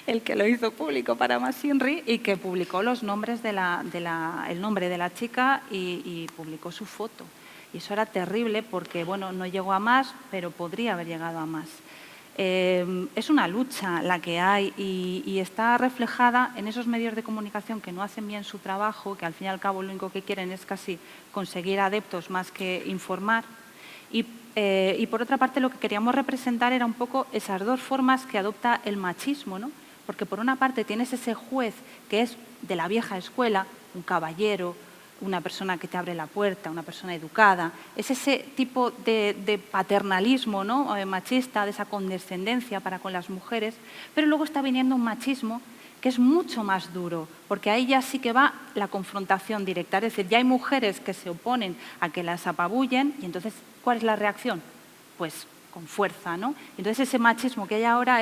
el que lo hizo público para McInerney, y que publicó los nombres el nombre de la chica y publicó su foto. Y eso era terrible porque, bueno, no llegó a más, pero podría haber llegado a más. Es una lucha la que hay y está reflejada en esos medios de comunicación que no hacen bien su trabajo, que al fin y al cabo lo único que quieren es casi conseguir adeptos más que informar. Y por otra parte lo que queríamos representar era un poco esas dos formas que adopta el machismo, ¿no? Porque por una parte tienes ese juez que es de la vieja escuela, un caballero, una persona que te abre la puerta, una persona educada. Es ese tipo de paternalismo, ¿no? Machista, de esa condescendencia para con las mujeres, pero luego está viniendo un machismo que es mucho más duro, porque ahí ya sí que va la confrontación directa. Es decir, ya hay mujeres que se oponen a que las apabullen y entonces, ¿cuál es la reacción? Pues con fuerza, ¿no? Entonces ese machismo que hay ahora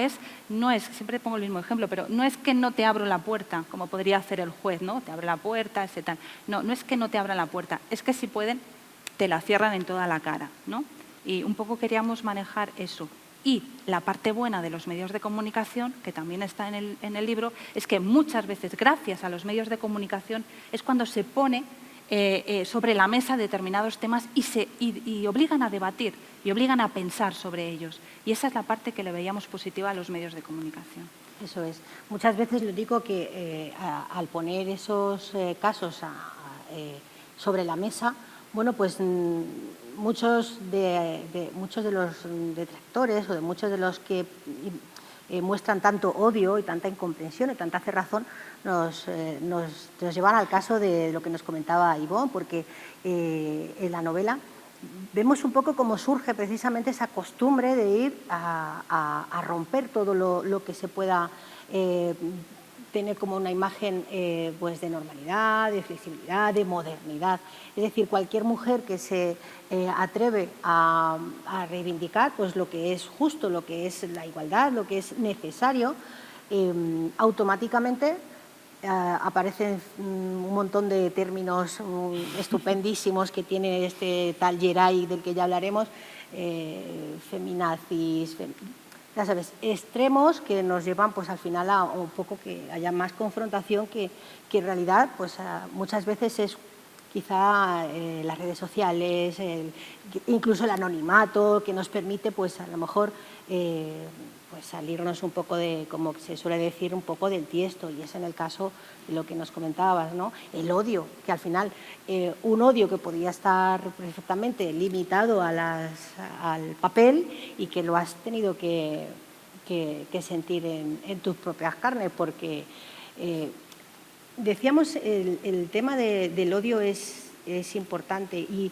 no es, siempre pongo el mismo ejemplo, pero no es que no te abro la puerta, como podría hacer el juez, ¿no? Te abre la puerta, ese tal. No, no es que no te abran la puerta, es que si pueden, te la cierran en toda la cara, ¿no? Y un poco queríamos manejar eso. Y la parte buena de los medios de comunicación, que también está en el libro, es que muchas veces, gracias a los medios de comunicación, es cuando se pone sobre la mesa determinados temas y obligan a debatir y obligan a pensar sobre ellos. Y esa es la parte que le veíamos positiva a los medios de comunicación. Eso es. Muchas veces lo digo que al poner esos casos sobre la mesa, bueno, pues muchos de los detractores o de muchos de los que muestran tanto odio y tanta incomprensión y tanta cerrazón nos llevan al caso de lo que nos comentaba Ivonne, porque en la novela vemos un poco cómo surge precisamente esa costumbre de ir a romper todo lo que se pueda tener como una imagen pues de normalidad, de flexibilidad, de modernidad. Es decir, cualquier mujer que se atreve a reivindicar pues lo que es justo, lo que es la igualdad, lo que es necesario, automáticamente aparecen un montón de términos estupendísimos que tiene este tal Geray, del que ya hablaremos, feminazis, ya sabes, extremos que nos llevan pues al final a un poco que haya más confrontación que en realidad pues muchas veces es quizá las redes sociales, incluso el anonimato, que nos permite, pues a lo mejor, pues salirnos un poco de, como se suele decir, un poco del tiesto, y es en el caso de lo que nos comentabas, ¿no? El odio, que al final, un odio que podía estar perfectamente limitado al papel y que lo has tenido que sentir en tus propias carnes, porque decíamos, el tema del odio es importante y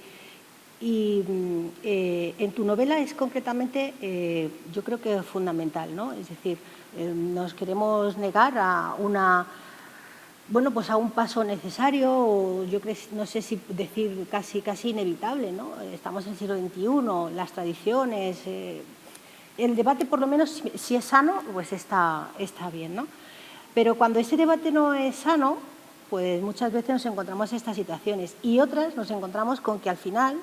en tu novela es concretamente, yo creo que es fundamental, ¿no? Es decir, nos queremos negar a pues a un paso necesario, o yo creo, no sé si decir casi inevitable, ¿no? Estamos en el siglo XXI, las tradiciones, el debate, por lo menos, si es sano, pues está bien, ¿no? Pero cuando ese debate no es sano, pues muchas veces nos encontramos en estas situaciones, y otras nos encontramos con que al final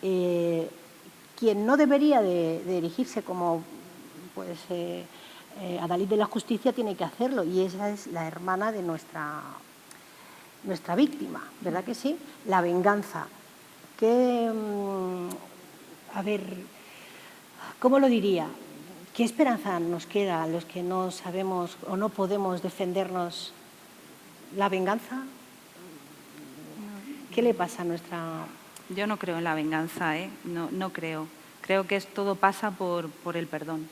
quien no debería de erigirse como pues, adalid de la justicia tiene que hacerlo, y esa es la hermana de nuestra víctima, ¿verdad que sí? La venganza. A ver, ¿cómo lo diría? ¿Qué esperanza nos queda a los que no sabemos o no podemos defendernos? ¿La venganza? ¿Qué le pasa a nuestra...? Yo no creo en la venganza, ¿eh? No creo. Creo que todo pasa por el perdón.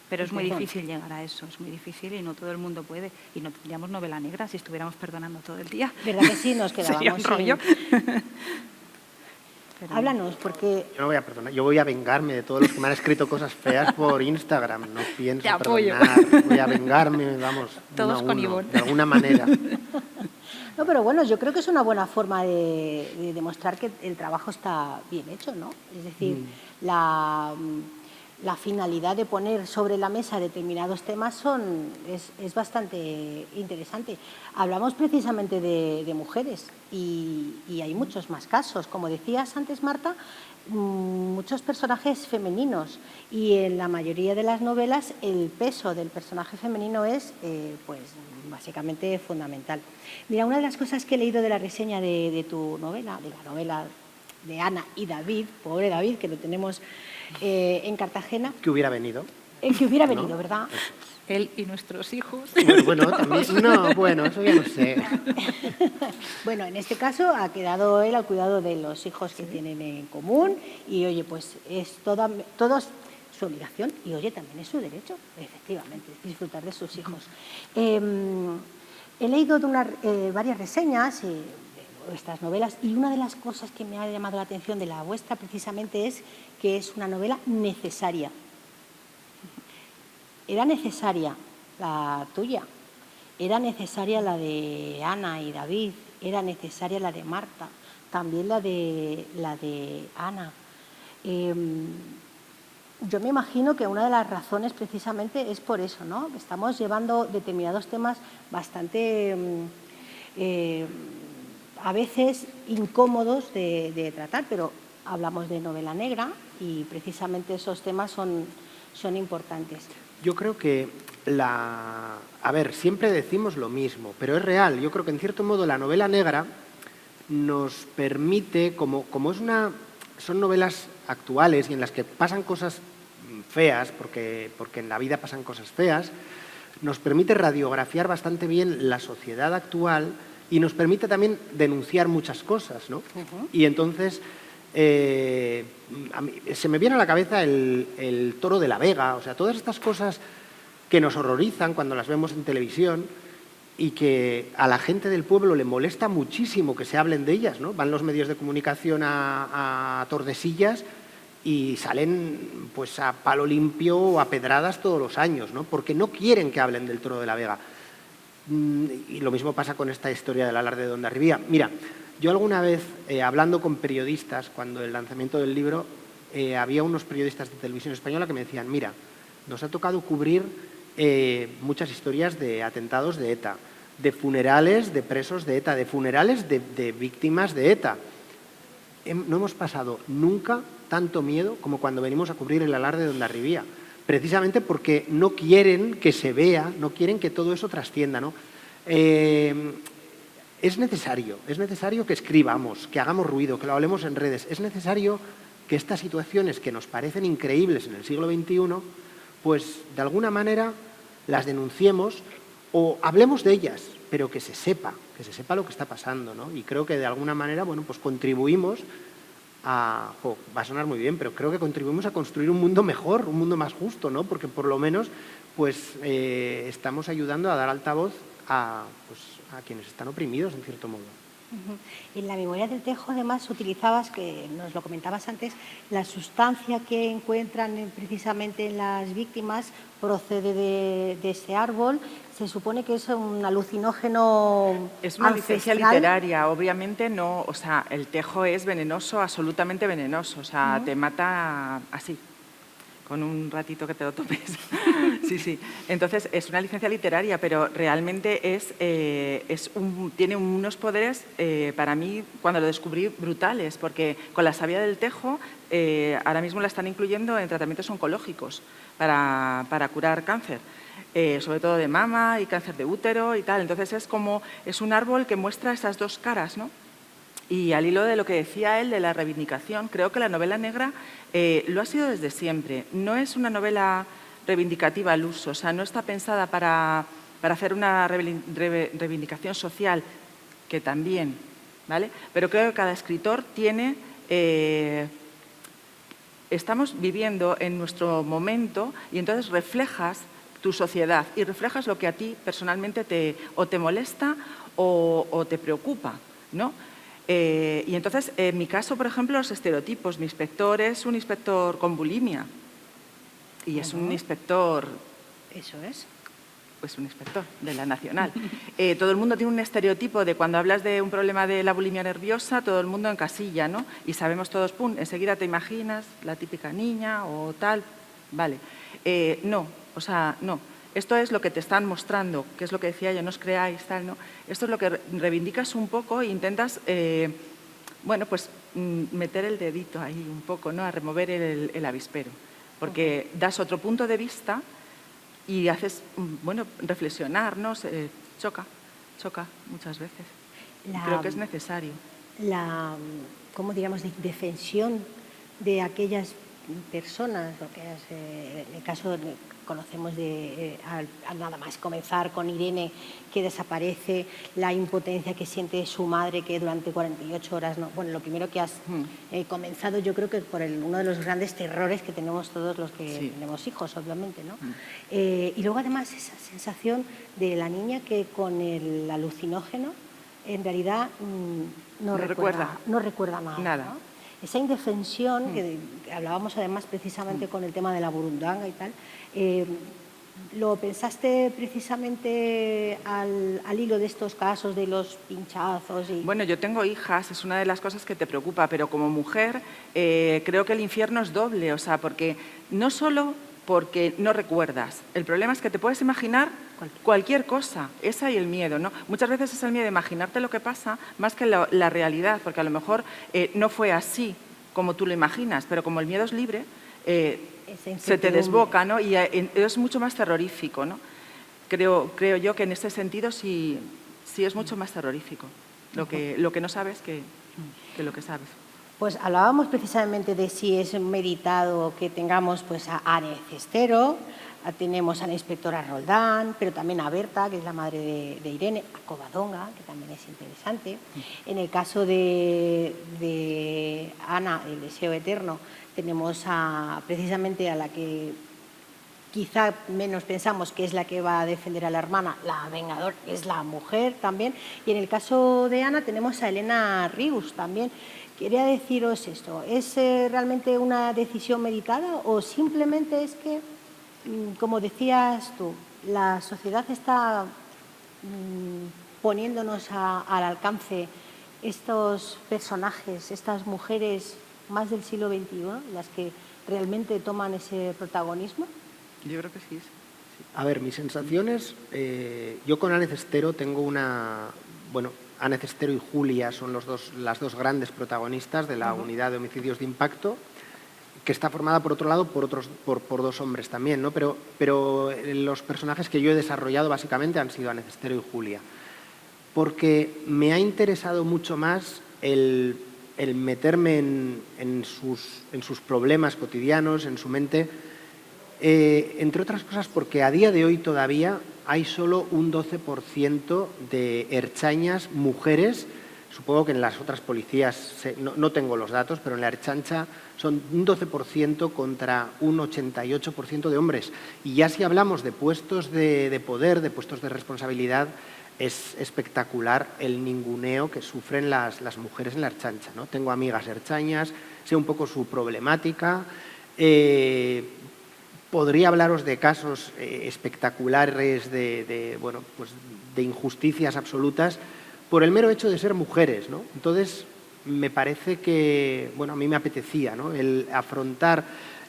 Pero es muy difícil llegar a eso, es muy difícil y no todo el mundo puede. Y no tendríamos novela negra si estuviéramos perdonando todo el día. ¿Verdad que sí? Nos quedábamos Sería un rollo. Pero... Háblanos, porque... Yo no voy a perdonar, yo voy a vengarme de todos los que me han escrito cosas feas por Instagram. No pienso Te apoyo. perdonar, voy a vengarme, vamos, todos uno a con uno, Ivonne. de alguna manera. No, pero bueno, yo creo que es una buena forma de demostrar que el trabajo está bien hecho, ¿no? Es decir, la finalidad de poner sobre la mesa determinados temas es bastante interesante. Hablamos precisamente de mujeres y hay muchos más casos. Como decías antes, Marta, muchos personajes femeninos, y en la mayoría de las novelas el peso del personaje femenino es pues básicamente fundamental. Mira, una de las cosas que he leído de la reseña de tu novela, de la novela de Ana y David, pobre David, que lo tenemos en Cartagena. Que hubiera venido. Que hubiera venido, ¿no? ¿verdad? Él y nuestros hijos. Bueno, también, no, bueno, eso ya no sé. Bueno, en este caso ha quedado él al cuidado de los hijos que tienen en común, y oye, pues es toda su obligación, y oye, también es su derecho, efectivamente, disfrutar de sus hijos. He leído varias reseñas de vuestras novelas, y una de las cosas que me ha llamado la atención de la vuestra precisamente es que es una novela necesaria. Era necesaria la tuya, era necesaria la de Ana y David, era necesaria la de Marta, también la de Ana. Yo me imagino que una de las razones precisamente es por eso, ¿no? Estamos llevando determinados temas bastante, a veces, incómodos de tratar, pero hablamos de novela negra y precisamente esos temas son importantes. Yo creo que a ver, siempre decimos lo mismo, pero es real. Yo creo que en cierto modo la novela negra nos permite, como son novelas actuales y en las que pasan cosas feas, porque en la vida pasan cosas feas, nos permite radiografiar bastante bien la sociedad actual y nos permite también denunciar muchas cosas, ¿no? Uh-huh. Y entonces a mí, se me viene a la cabeza el Toro de la Vega, o sea, todas estas cosas que nos horrorizan cuando las vemos en televisión y que a la gente del pueblo le molesta muchísimo que se hablen de ellas, ¿no? Van los medios de comunicación a Tordesillas y salen pues a palo limpio o a pedradas todos los años, ¿no? Porque no quieren que hablen del Toro de la Vega. Y lo mismo pasa con esta historia del alarde de Hondarribía. Mira, yo alguna vez, hablando con periodistas, cuando el lanzamiento del libro, había unos periodistas de Televisión Española que me decían, mira, nos ha tocado cubrir muchas historias de atentados de ETA, de funerales de presos de ETA, de funerales de víctimas de ETA. No hemos pasado nunca tanto miedo como cuando venimos a cubrir el alarde de Hondarribía, precisamente porque no quieren que se vea, no quieren que todo eso trascienda, ¿no? es necesario que escribamos, que hagamos ruido, que lo hablemos en redes. Es necesario que estas situaciones que nos parecen increíbles en el siglo XXI, pues de alguna manera las denunciemos o hablemos de ellas, pero que se sepa lo que está pasando, ¿no? Y creo que de alguna manera, bueno, pues contribuimos va a sonar muy bien, pero creo que contribuimos a construir un mundo mejor, un mundo más justo, ¿no? Porque por lo menos pues estamos ayudando a dar altavoz a quienes están oprimidos, en cierto modo. En la memoria del tejo, además, utilizabas, que nos lo comentabas antes, la sustancia que encuentran precisamente en las víctimas procede de ese árbol. Se supone que es un alucinógeno Es una licencia ancestral. literaria, obviamente no, o sea, el tejo es venenoso, absolutamente venenoso, o sea, te mata así, con un ratito que te lo tomes. Sí. Entonces, es una licencia literaria, pero realmente tiene unos poderes, para mí, cuando lo descubrí, brutales, porque con la savia del tejo, ahora mismo la están incluyendo en tratamientos oncológicos para curar cáncer. Sobre todo de mama y cáncer de útero y tal. Entonces, es un árbol que muestra esas dos caras, ¿no? Y al hilo de lo que decía él de la reivindicación, creo que la novela negra lo ha sido desde siempre. No es una novela reivindicativa al uso, o sea, no está pensada para hacer una reivindicación social, que también, ¿vale? Pero creo que cada escritor tiene... estamos viviendo en nuestro momento y entonces reflejas tu sociedad y reflejas lo que a ti personalmente te molesta o te preocupa, ¿no? Y entonces, en mi caso, por ejemplo, los estereotipos. Mi inspector es un inspector con bulimia y es un inspector... Eso es. Pues un inspector de la Nacional. Todo el mundo tiene un estereotipo de cuando hablas de un problema de la bulimia nerviosa, todo el mundo encasilla, ¿no? Y sabemos todos, pum, enseguida te imaginas la típica niña o tal, vale. No, o sea, no. Esto es lo que te están mostrando, que es lo que decía yo, no os creáis, tal, ¿no? Esto es lo que reivindicas un poco e intentas, bueno, pues meter el dedito ahí un poco, ¿no? A remover el avispero, porque das otro punto de vista y haces, bueno, reflexionar, ¿no? Choca muchas veces. Creo que es necesario. ¿Cómo digamos?, de defensión de aquellas personas, lo que es, en el caso conocemos al nada más comenzar con Irene, que desaparece, la impotencia que siente su madre, que durante 48 horas, no, bueno, lo primero que has comenzado, yo creo que por uno de los grandes terrores que tenemos todos los que tenemos hijos, obviamente, ¿no? Y luego además esa sensación de la niña que con el alucinógeno en realidad no recuerda nada. ¿No? Esa indefensión, que hablábamos además precisamente con el tema de la burundanga y tal, ¿lo pensaste precisamente al hilo de estos casos de los pinchazos? Bueno, yo tengo hijas, es una de las cosas que te preocupa, pero como mujer creo que el infierno es doble, o sea, porque no solo porque no recuerdas, el problema es que te puedes imaginar cualquier cosa, esa y el miedo, ¿no? Muchas veces es el miedo de imaginarte lo que pasa más que la realidad, porque a lo mejor no fue así como tú lo imaginas, pero como el miedo es libre, se te desboca, ¿no? Y es mucho más terrorífico, ¿no? Creo yo que en ese sentido sí es mucho más terrorífico lo que no sabes que lo que sabes. Pues hablábamos precisamente de si es meditado que tengamos pues a Ane Cestero, tenemos a la inspectora Roldán, pero también a Berta, que es la madre de Irene, a Covadonga, que también es interesante. En el caso de Ana, el deseo eterno, tenemos precisamente a la que quizá menos pensamos que es la que va a defender a la hermana, la vengadora, que es la mujer también. Y en el caso de Ana tenemos a Elena Rius también. Quería deciros esto, ¿es realmente una decisión meditada o simplemente es que, como decías tú, la sociedad está poniéndonos al alcance estos personajes, estas mujeres más del siglo XXI, las que realmente toman ese protagonismo? Yo creo que sí. A ver, mis sensaciones, yo con Ane Cestero tengo bueno, Ane Cestero y Julia son las dos grandes protagonistas de la unidad de homicidios de impacto, que está formada, por otro lado, por dos hombres también, ¿no? Pero los personajes que yo he desarrollado básicamente han sido Ane Cestero y Julia. porque me ha interesado mucho más el meterme en sus problemas cotidianos, en su mente, entre otras cosas porque a día de hoy todavía hay solo un 12% de ertzañas mujeres. Supongo que en las otras policías, no tengo los datos, pero en la Ertzaintza son un 12% contra un 88% de hombres. Y ya si hablamos de puestos de poder, de puestos de responsabilidad, es espectacular el ninguneo que sufren las mujeres en la Ertzaintza, ¿no? Tengo amigas ertzañas, sé un poco su problemática. Podría hablaros de casos espectaculares bueno, pues de injusticias absolutas por el mero hecho de ser mujeres, ¿no? Entonces, me parece que, bueno, a mí me apetecía, ¿no?, el afrontar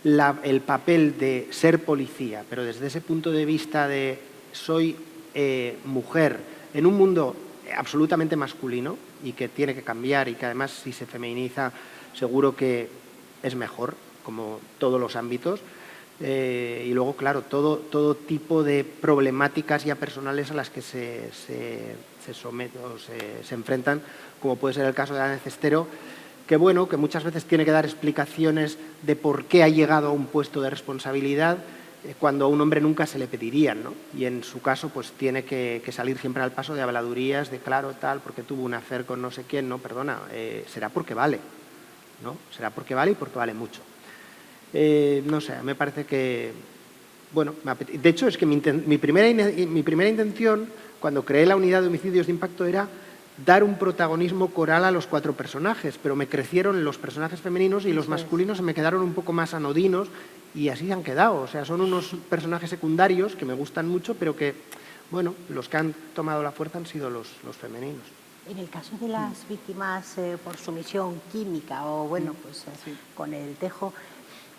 el papel de ser policía, pero desde ese punto de vista de soy mujer en un mundo absolutamente masculino y que tiene que cambiar y que además si se feminiza seguro que es mejor, como todos los ámbitos. Y luego, claro, todo tipo de problemáticas ya personales a las que se enfrentan, como puede ser el caso de Ana Cestero, que bueno, que muchas veces tiene que dar explicaciones de por qué ha llegado a un puesto de responsabilidad cuando a un hombre nunca se le pedirían, ¿no? Y en su caso, pues tiene que salir siempre al paso de habladurías, de claro, tal, porque tuvo un affair con no sé quién, no, perdona, será porque vale, ¿no? Será porque vale y porque vale mucho. No sé, me parece que, bueno, de hecho es que mi primera intención cuando creé la unidad de homicidios de impacto era dar un protagonismo coral a los 4 personajes, pero me crecieron los personajes femeninos y los masculinos se me quedaron un poco más anodinos y así han quedado. O sea, son unos personajes secundarios que me gustan mucho, pero que, bueno, los que han tomado la fuerza han sido los femeninos. En el caso de las víctimas por sumisión química o, bueno, pues con el tejo,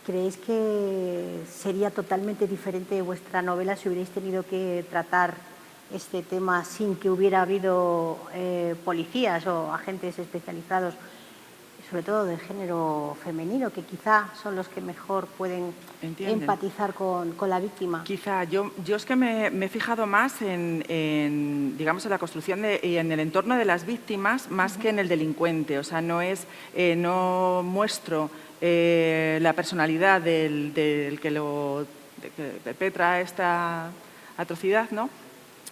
¿creéis que sería totalmente diferente vuestra novela si hubierais tenido que tratar este tema sin que hubiera habido policías o agentes especializados, sobre todo de género femenino, que quizá son los que mejor pueden empatizar con la víctima? Quizá. Yo es que me he fijado más digamos, en la construcción y en el entorno de las víctimas más que en el delincuente. O sea, no muestro la personalidad del que perpetra esta atrocidad, ¿no?,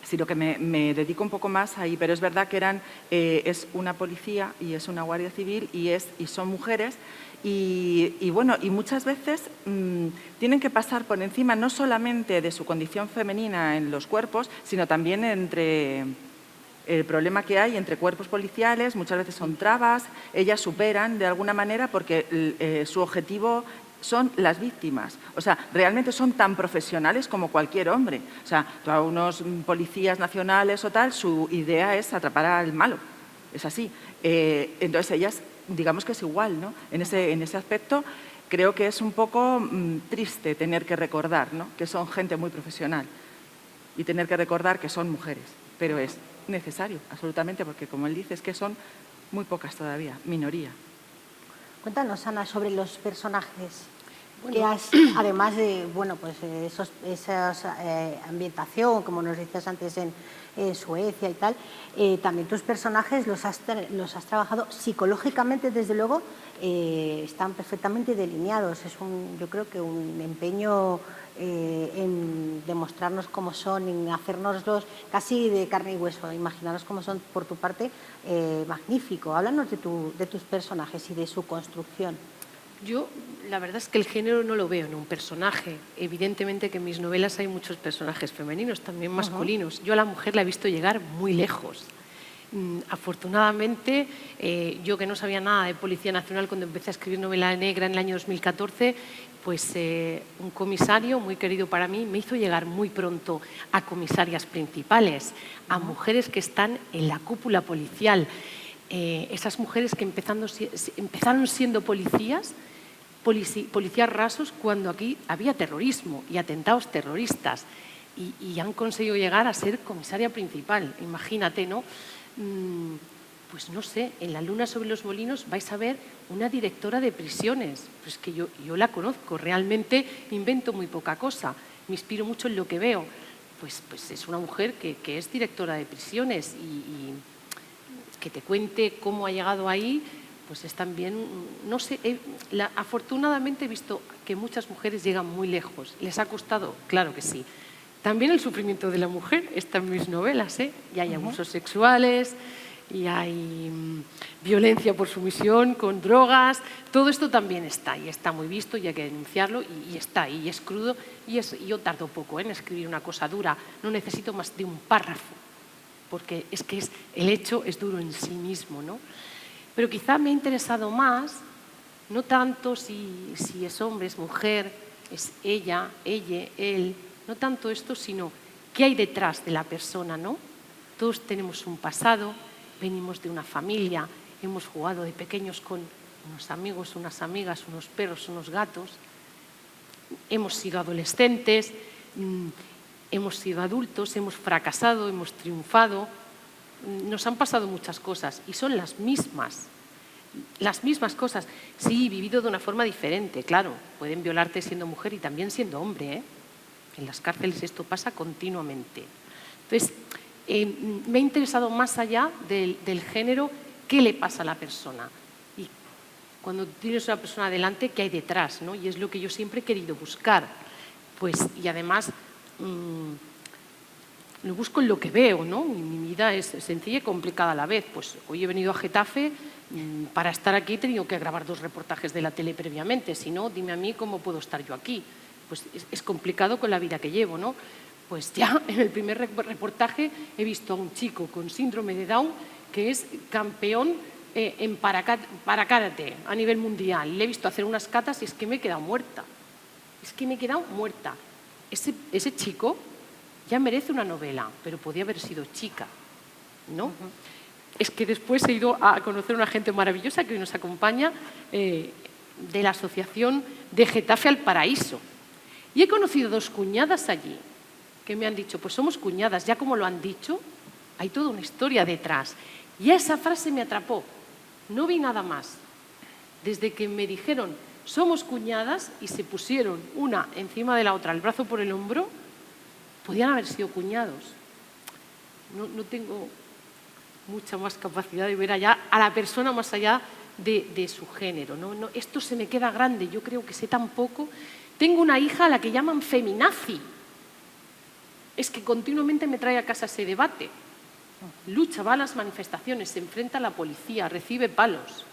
sino que me dedico un poco más ahí. Pero es verdad que es una policía y es una guardia civil y son mujeres y bueno, y muchas veces tienen que pasar por encima no solamente de su condición femenina en los cuerpos, sino también entre el problema que hay entre cuerpos policiales. Muchas veces son trabas, ellas superan de alguna manera porque su objetivo son las víctimas. O sea, realmente son tan profesionales como cualquier hombre. O sea, a unos policías nacionales o tal, su idea es atrapar al malo. Es así. Entonces, ellas, digamos que es igual, ¿no? En ese aspecto, creo que es un poco triste tener que recordar, ¿no?, que son gente muy profesional y tener que recordar que son mujeres. Pero es necesario, absolutamente, porque, como él dice, es que son muy pocas todavía, minoría. Cuéntanos, Ana, sobre los personajes. Bueno. Que además de, bueno, pues esa ambientación, como nos decías antes, en Suecia y tal, también tus personajes los has trabajado psicológicamente, desde luego, están perfectamente delineados. Es yo creo que un empeño en demostrarnos cómo son, en hacérnoslos casi de carne y hueso, imaginarnos cómo son por tu parte, magnífico. Háblanos de tus personajes y de su construcción. Yo, la verdad es que el género no lo veo en un personaje. Evidentemente que en mis novelas hay muchos personajes femeninos, también masculinos. Yo a la mujer la he visto llegar muy lejos. Afortunadamente, yo que no sabía nada de Policía Nacional cuando empecé a escribir novela negra en el año 2014, pues un comisario muy querido para mí me hizo llegar muy pronto a comisarias principales, a mujeres que están en la cúpula policial. Esas mujeres que empezaron siendo policías rasos cuando aquí había terrorismo y atentados terroristas y han conseguido llegar a ser comisaria principal. Imagínate, ¿no? Pues no sé, en La luna sobre los molinos vais a ver una directora de prisiones. Pues que yo la conozco, realmente invento muy poca cosa, me inspiro mucho en lo que veo. pues es una mujer que es directora de prisiones y que te cuente cómo ha llegado ahí, pues es también, no sé, afortunadamente he visto que muchas mujeres llegan muy lejos. ¿Les ha costado? Claro que sí. También el sufrimiento de la mujer está en mis novelas, ¿eh? Y hay abusos sexuales, y hay violencia por sumisión con drogas. Todo esto también está, y está muy visto, y hay que denunciarlo, y está ahí, y es crudo. Y yo tardo poco en escribir una cosa dura, no necesito más de un párrafo, porque es que el hecho es duro en sí mismo, ¿no? Pero quizá me ha interesado más, no tanto si es hombre, es mujer, es ella, él, no tanto esto, sino qué hay detrás de la persona, ¿no? Todos tenemos un pasado, venimos de una familia, hemos jugado de pequeños con unos amigos, unas amigas, unos perros, unos gatos, hemos sido adolescentes, hemos sido adultos, hemos fracasado, hemos triunfado, nos han pasado muchas cosas y son las mismas cosas. Sí, vivido de una forma diferente, claro, pueden violarte siendo mujer y también siendo hombre, ¿eh? En las cárceles esto pasa continuamente. Entonces, me ha interesado más allá del género, qué le pasa a la persona. Y cuando tienes una persona delante, ¿qué hay detrás, ¿no? Y es lo que yo siempre he querido buscar. Pues, y además, lo busco en lo que veo, ¿no? Mi vida es sencilla y complicada a la vez. Pues hoy he venido a Getafe, para estar aquí he tenido que grabar 2 reportajes de la tele previamente. Si no, dime a mí cómo puedo estar yo aquí. Pues es complicado con la vida que llevo, ¿no? Pues ya en el primer reportaje he visto a un chico con síndrome de Down que es campeón en karate a nivel mundial. Le he visto hacer unas catas y es que me he quedado muerta. Ese chico ya merece una novela, pero podía haber sido chica, ¿no? Es que después he ido a conocer a una gente maravillosa que hoy nos acompaña, de la Asociación de Getafe al Paraíso. Y he conocido 2 cuñadas allí que me han dicho, pues somos cuñadas, ya como lo han dicho, hay toda una historia detrás. Y esa frase me atrapó, no vi nada más. Desde que me dijeron, somos cuñadas, y se pusieron una encima de la otra, el brazo por el hombro, podían haber sido cuñados. No tengo mucha más capacidad de ver allá a la persona más allá de su género. No, esto se me queda grande, yo creo que sé tan poco. Tengo una hija a la que llaman feminazi. Es que continuamente me trae a casa ese debate. Lucha, va a las manifestaciones, se enfrenta a la policía, recibe palos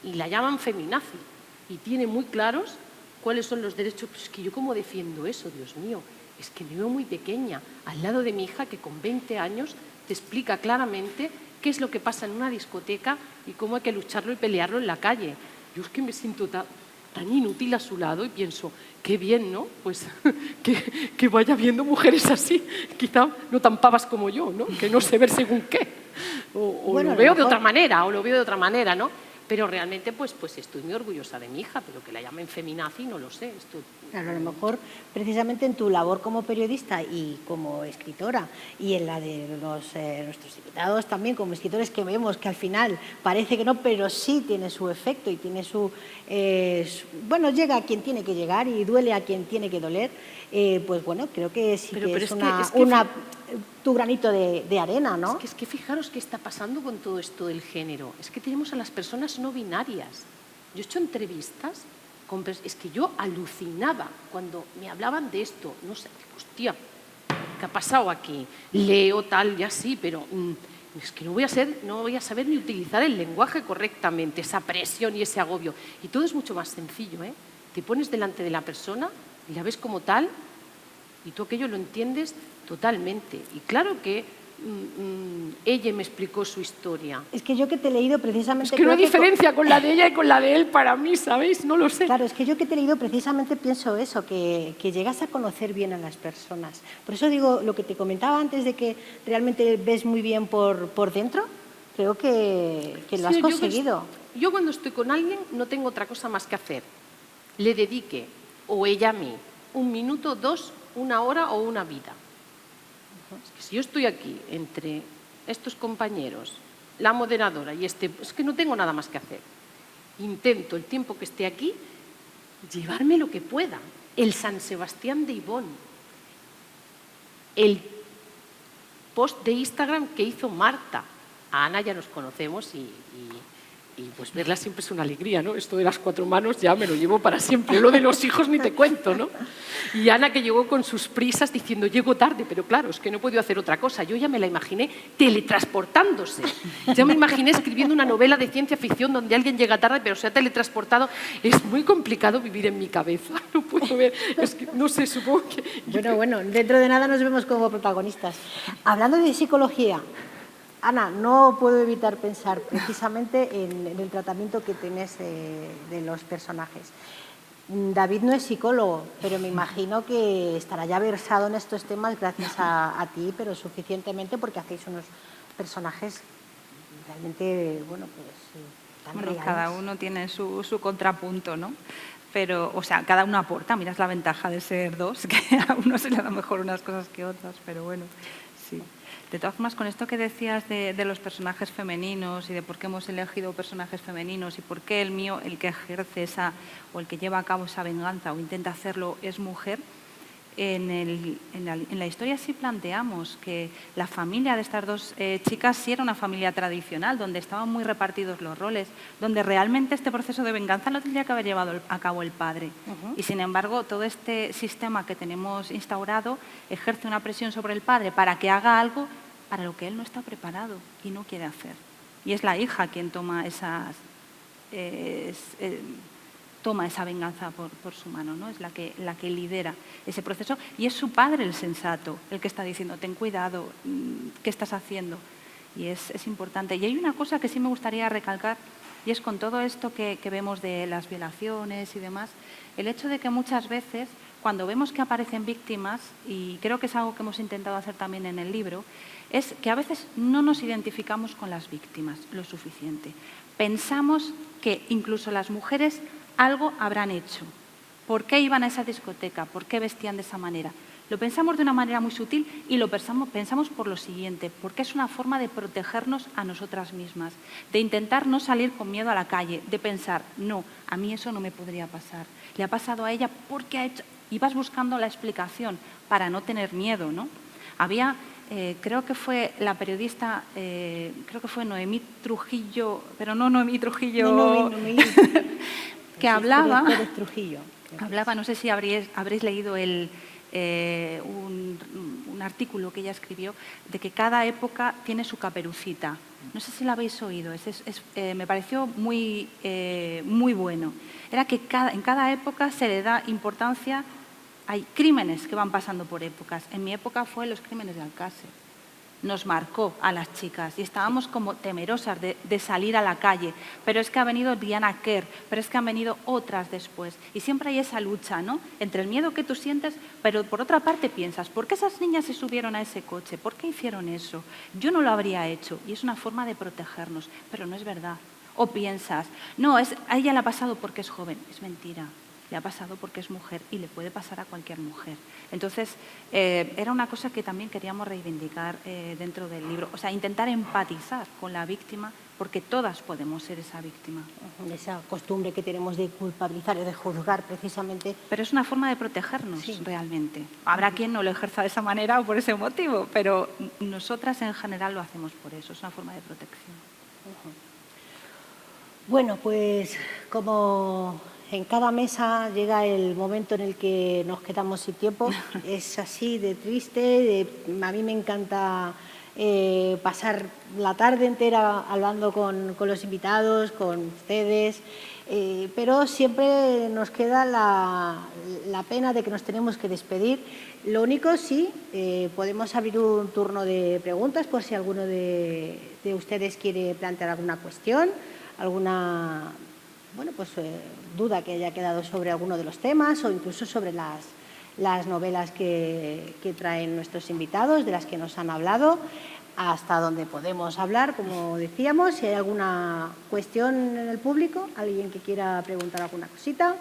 y la llaman feminazi. Y tiene muy claros cuáles son los derechos. Pues es que yo cómo defiendo eso, Dios mío. Es que me veo muy pequeña al lado de mi hija que con 20 años te explica claramente qué es lo que pasa en una discoteca y cómo hay que lucharlo y pelearlo en la calle. Yo es que me siento tan inútil a su lado y pienso, qué bien, ¿no? Pues que vaya viendo mujeres así, quizá no tan pavas como yo, ¿no? Que no sé ver según qué. O bueno, lo veo de otra manera, ¿no? Pero realmente pues estoy muy orgullosa de mi hija, pero que la llamen feminazi no lo sé. Claro, a lo mejor precisamente en tu labor como periodista y como escritora y en la de nuestros invitados también como escritores que vemos que al final parece que no, pero sí tiene su efecto y tiene bueno, llega a quien tiene que llegar y duele a quien tiene que doler, pues bueno, creo que sí que es tu granito de arena, ¿no? Es que fijaros qué está pasando con todo esto del género. Es que tenemos a las personas no binarias. Yo he hecho entrevistas, es que yo alucinaba cuando me hablaban de esto. No sé, hostia, ¿qué ha pasado aquí? Leo tal, ya sí, pero es que no voy a saber ni utilizar el lenguaje correctamente, esa presión y ese agobio. Y todo es mucho más sencillo, ¿eh? Te pones delante de la persona y la ves como tal y tú aquello lo entiendes totalmente. Y claro que ella me explicó su historia. Es que yo que te he leído precisamente... Es que no hay diferencia con la de ella y con la de él para mí, ¿sabéis? No lo sé. Claro, es que yo que te he leído precisamente pienso eso, que llegas a conocer bien a las personas. Por eso digo, lo que te comentaba antes de que realmente ves muy bien por dentro, creo que lo has conseguido. Yo cuando estoy con alguien no tengo otra cosa más que hacer. Le dedique, o ella a mí, 1 minuto, 2, 1 hora o una vida. Es que si yo estoy aquí entre estos compañeros, la moderadora y es que no tengo nada más que hacer. Intento el tiempo que esté aquí llevarme lo que pueda. El San Sebastián de Ibón. el post de Instagram que hizo Marta. A Ana ya nos conocemos y pues verla siempre es una alegría, ¿no? Esto de las 4 manos ya me lo llevo para siempre. Lo de los hijos ni te cuento, ¿no? Y Ana, que llegó con sus prisas diciendo, llego tarde, pero claro, es que no he podido hacer otra cosa. Yo ya me la imaginé teletransportándose. Ya me imaginé escribiendo una novela de ciencia ficción donde alguien llega tarde, pero se ha teletransportado. Es muy complicado vivir en mi cabeza. No puedo ver, es que no sé, supongo que... Bueno, dentro de nada nos vemos como protagonistas. Hablando de psicología, Ana, no puedo evitar pensar precisamente en el tratamiento que tenés de los personajes. David no es psicólogo, pero me imagino que estará ya versado en estos temas gracias a ti, pero suficientemente porque hacéis unos personajes realmente, tan reales. Cada uno tiene su contrapunto, ¿no? Pero, o sea, cada uno aporta. Mira, es la ventaja de ser dos, que a uno se le da mejor unas cosas que otras, pero bueno, sí. De todas formas, con esto que decías de los personajes femeninos y de por qué hemos elegido personajes femeninos y por qué el mío, el que ejerce esa, o el que lleva a cabo esa venganza o intenta hacerlo es mujer, en la historia sí planteamos que la familia de estas dos chicas sí era una familia tradicional, donde estaban muy repartidos los roles, donde realmente este proceso de venganza lo tendría que haber llevado a cabo el padre. Y sin embargo, todo este sistema que tenemos instaurado ejerce una presión sobre el padre para que haga algo para lo que él no está preparado y no quiere hacer. Y es la hija quien toma toma esa venganza por su mano, ¿no? Es la que lidera ese proceso y es su padre el sensato, el que está diciendo, ten cuidado, ¿qué estás haciendo? Y es importante. Y hay una cosa que sí me gustaría recalcar y es con todo esto que vemos de las violaciones y demás, el hecho de que muchas veces cuando vemos que aparecen víctimas, y creo que es algo que hemos intentado hacer también en el libro, es que a veces no nos identificamos con las víctimas lo suficiente. Pensamos que incluso las mujeres algo habrán hecho. ¿Por qué iban a esa discoteca? ¿Por qué vestían de esa manera? Lo pensamos de una manera muy sutil y lo pensamos por lo siguiente, porque es una forma de protegernos a nosotras mismas, de intentar no salir con miedo a la calle, de pensar, no, a mí eso no me podría pasar. Le ha pasado a ella porque ha hecho... Y vas buscando la explicación para no tener miedo, ¿no? Había... creo que fue la periodista, creo que fue Noemí Trujillo, pero no Noemí Trujillo, Noemí. que hablaba, Trujillo. no sé si habréis leído un artículo que ella escribió, de que cada época tiene su caperucita. No sé si la habéis oído, me pareció muy bueno. Era que en cada época se le da importancia. Hay crímenes que van pasando por épocas. En mi época fue los crímenes de Alcácer. Nos marcó a las chicas y estábamos como temerosas de salir a la calle. Pero es que ha venido Diana Kerr, pero es que han venido otras después. Y siempre hay esa lucha, ¿no? Entre el miedo que tú sientes, pero por otra parte piensas, ¿por qué esas niñas se subieron a ese coche? ¿Por qué hicieron eso? Yo no lo habría hecho. Y es una forma de protegernos, pero no es verdad. O piensas, no, a ella le ha pasado porque es joven. Es mentira. Le ha pasado porque es mujer y le puede pasar a cualquier mujer. Entonces, era una cosa que también queríamos reivindicar dentro del libro. O sea, intentar empatizar con la víctima porque todas podemos ser esa víctima. Esa costumbre que tenemos de culpabilizar y de juzgar precisamente. Pero es una forma de protegernos realmente. Habrá quien no lo ejerza de esa manera o por ese motivo, pero nosotras en general lo hacemos por eso. Es una forma de protección. Bueno, pues como... En cada mesa llega el momento en el que nos quedamos sin tiempo. Es así de triste. A mí me encanta pasar la tarde entera hablando con los invitados, con ustedes, pero siempre nos queda la pena de que nos tenemos que despedir. Lo único, sí, podemos abrir un turno de preguntas por si alguno de ustedes quiere plantear alguna cuestión, alguna... duda que haya quedado sobre alguno de los temas o incluso sobre las novelas que traen nuestros invitados, de las que nos han hablado, hasta donde podemos hablar, como decíamos. Si hay alguna cuestión en el público, alguien que quiera preguntar alguna cosita.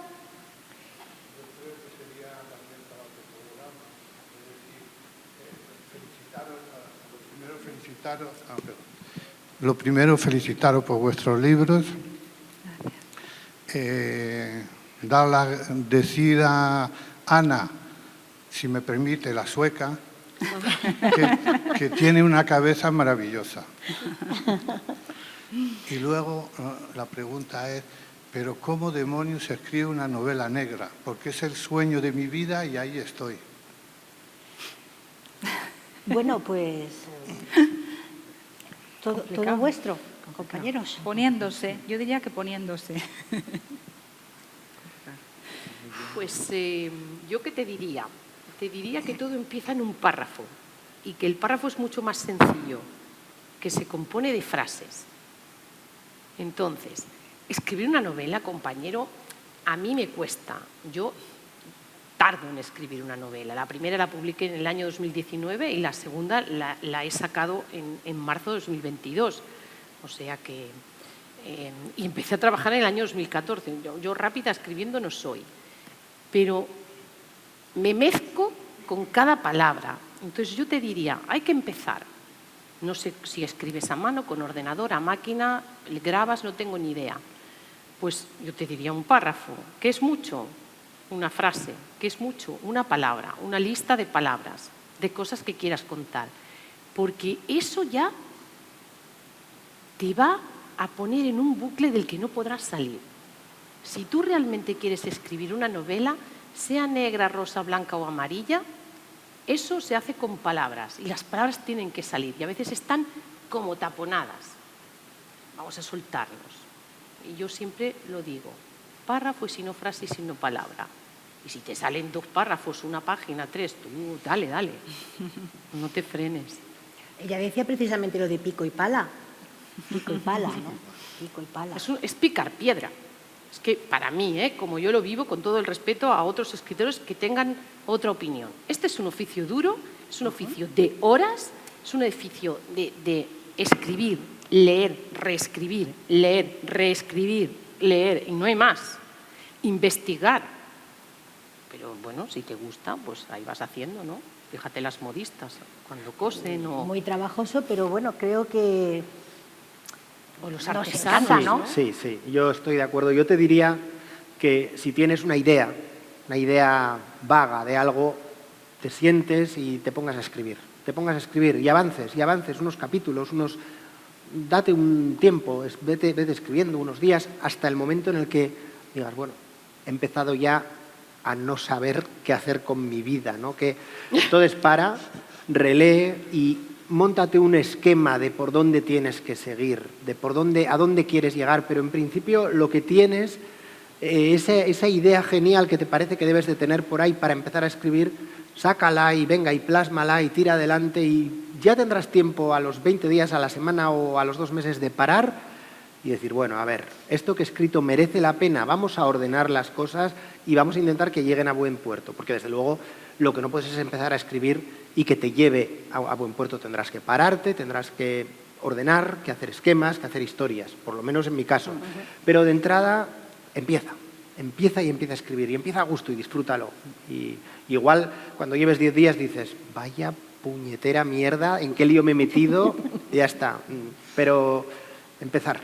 Lo primero, felicitaros por vuestros libros. Decir a Ana, si me permite, la sueca, que tiene una cabeza maravillosa. Y luego la pregunta es, ¿pero cómo demonios se escribe una novela negra? Porque es el sueño de mi vida y ahí estoy. Bueno, pues todo vuestro, compañeros. Poniéndose, yo diría que poniéndose. Pues yo qué te diría que todo empieza en un párrafo y que el párrafo es mucho más sencillo, que se compone de frases. Entonces, escribir una novela, compañero, a mí me cuesta. Yo tardo en escribir una novela. La primera la publiqué en el año 2019 y la segunda la he sacado en marzo de 2022. O sea que... y empecé a trabajar en el año 2014. Yo rápida escribiendo no soy. Pero me mezco con cada palabra. Entonces yo te diría, hay que empezar. No sé si escribes a mano, con ordenador, a máquina, grabas, no tengo ni idea. Pues yo te diría un párrafo. ¿Qué es mucho? Una frase. ¿Qué es mucho? Una palabra, una lista de palabras, de cosas que quieras contar. Porque eso ya te va a poner en un bucle del que no podrás salir. Si tú realmente quieres escribir una novela, sea negra, rosa, blanca o amarilla, eso se hace con palabras y las palabras tienen que salir y a veces están como taponadas. Vamos a soltarnos. Y yo siempre lo digo, párrafo y si no frase y si no palabra. Y si te salen 2 párrafos, 1 página, 3, tú dale, no te frenes. Ella decía precisamente lo de pico y pala. Pico y pala, ¿no? Pico y pala. Es picar piedra. Es que para mí, como yo lo vivo, con todo el respeto a otros escritores que tengan otra opinión. Este es un oficio duro, es un oficio de horas, es un oficio de escribir, leer, reescribir, leer, reescribir, leer, y no hay más. Investigar. Pero bueno, si te gusta, pues ahí vas haciendo, ¿no? Fíjate las modistas, cuando cosen o... Muy trabajoso, pero bueno, creo que... O los nos artesanos, encanta, ¿no? Sí, yo estoy de acuerdo. Yo te diría que si tienes una idea vaga de algo, te sientes y te pongas a escribir. Te pongas a escribir y avances unos capítulos, date un tiempo, vete escribiendo unos días hasta el momento en el que digas, bueno, he empezado ya a no saber qué hacer con mi vida, ¿no? Que entonces relee y móntate un esquema de por dónde tienes que seguir, a dónde quieres llegar, pero en principio lo que tienes, esa idea genial que te parece que debes de tener por ahí para empezar a escribir, sácala y venga y plásmala y tira adelante y ya tendrás tiempo a los 20 días, a la semana o a los 2 meses de parar y decir, bueno, a ver, esto que he escrito merece la pena, vamos a ordenar las cosas y vamos a intentar que lleguen a buen puerto, porque desde luego lo que no puedes es empezar a escribir y que te lleve a buen puerto. Tendrás que pararte, tendrás que ordenar, que hacer esquemas, que hacer historias, por lo menos en mi caso. Pero de entrada, empieza a escribir y empieza a gusto y disfrútalo. Y igual cuando lleves 10 días dices, vaya puñetera mierda, ¿en qué lío me he metido? Y ya está. Pero empezar.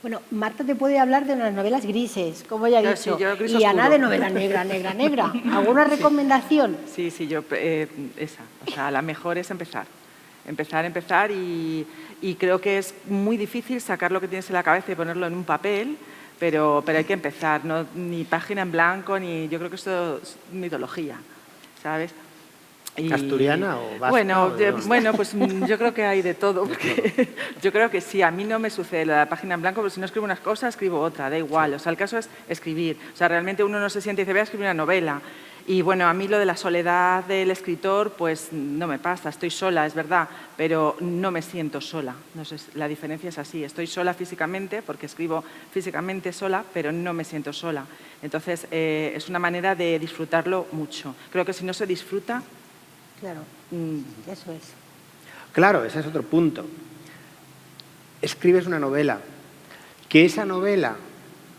Bueno, Marta te puede hablar de unas novelas grises, como ella ha dicho, sí, yo gris y Ana oscuro. de novela negra. ¿Alguna recomendación? Sí, yo esa. O sea, la mejor es empezar y creo que es muy difícil sacar lo que tienes en la cabeza y ponerlo en un papel, pero hay que empezar, no, ni página en blanco, ni yo creo que esto es mitología, ¿sabes? ¿Asturiana o vasca? Bueno, pues yo creo que hay de todo. Porque yo creo que sí, a mí no me sucede la página en blanco, pero si no escribo unas cosas, escribo otra, da igual. Sí. O sea, el caso es escribir. O sea, realmente uno no se siente y dice, voy a escribir una novela. Y bueno, a mí lo de la soledad del escritor, pues no me pasa. Estoy sola, es verdad, pero no me siento sola. No sé, la diferencia es así. Estoy sola físicamente, porque escribo físicamente sola, pero no me siento sola. Entonces, es una manera de disfrutarlo mucho. Creo que si no se disfruta... Claro, eso es. Claro, ese es otro punto. Escribes una novela. Que esa novela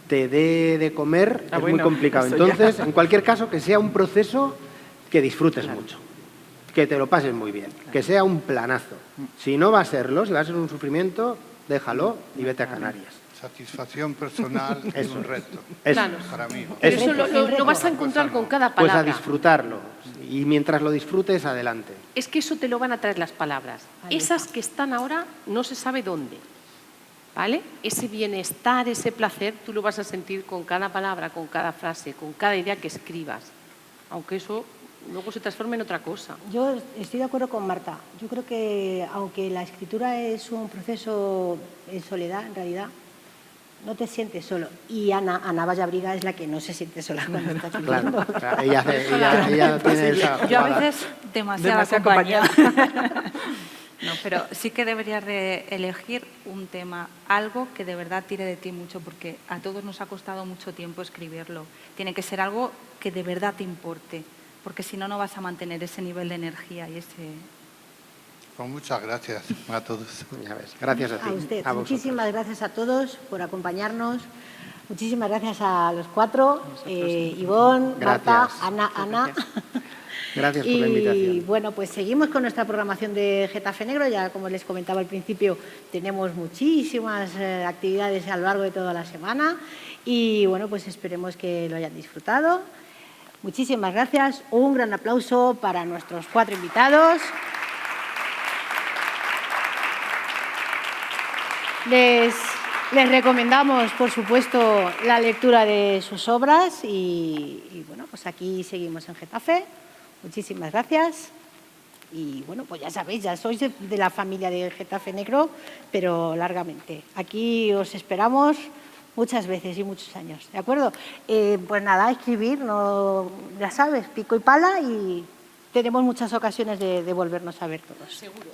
te dé de comer es muy complicado. Entonces, en cualquier caso, que sea un proceso que disfrutes mucho, que te lo pases muy bien, que sea un planazo. Si no va a serlo, si va a ser un sufrimiento, déjalo y vete a Canarias. satisfacción personal es un reto Eso. Claro. para mí. Pero Eso. eso lo vas a encontrar con cada Pues a palabra. disfrutarlo. Y mientras lo disfrutes, adelante. Es que eso te lo van a traer las palabras. Ahí Esas que están ahora no se sabe dónde. ¿Vale? Ese bienestar, ese placer, tú lo vas a sentir con cada palabra, con cada frase, con cada idea que escribas. Aunque eso luego se transforme en otra cosa. Yo estoy de acuerdo con Marta. Yo creo que aunque la escritura es un proceso en soledad, en realidad, no te sientes solo. Y Ana Vallabriga es la que no se siente sola cuando está escribiendo. Claro, ella tiene esa Yo a jugada. veces demasiada Demasiada compañía. No, pero sí que deberías de elegir un tema, algo que de verdad tire de ti mucho, porque a todos nos ha costado mucho tiempo escribirlo. Tiene que ser algo que de verdad te importe, porque si no, no vas a mantener ese nivel de energía y ese... Pues muchas gracias a todos. Ya ves, gracias a ti. A usted. a vosotros. Muchísimas gracias a todos por acompañarnos. Muchísimas gracias a los cuatro, Ivonne, Marta, Gracias. Ana. Gracias por la invitación. Y bueno, pues seguimos con nuestra programación de Getafe Negro. Ya como les comentaba al principio, tenemos muchísimas actividades a lo largo de toda la semana. Y bueno, pues esperemos que lo hayan disfrutado. Muchísimas gracias. Un gran aplauso para nuestros 4 invitados. Les recomendamos, por supuesto, la lectura de sus obras y bueno, pues aquí seguimos en Getafe. Muchísimas gracias. Y bueno, pues ya sabéis, ya sois de la familia de Getafe Negro, pero largamente. Aquí os esperamos muchas veces y muchos años, ¿de acuerdo? Pues nada, escribir, no, ya sabes, pico y pala y tenemos muchas ocasiones de volvernos a ver todos. Seguro.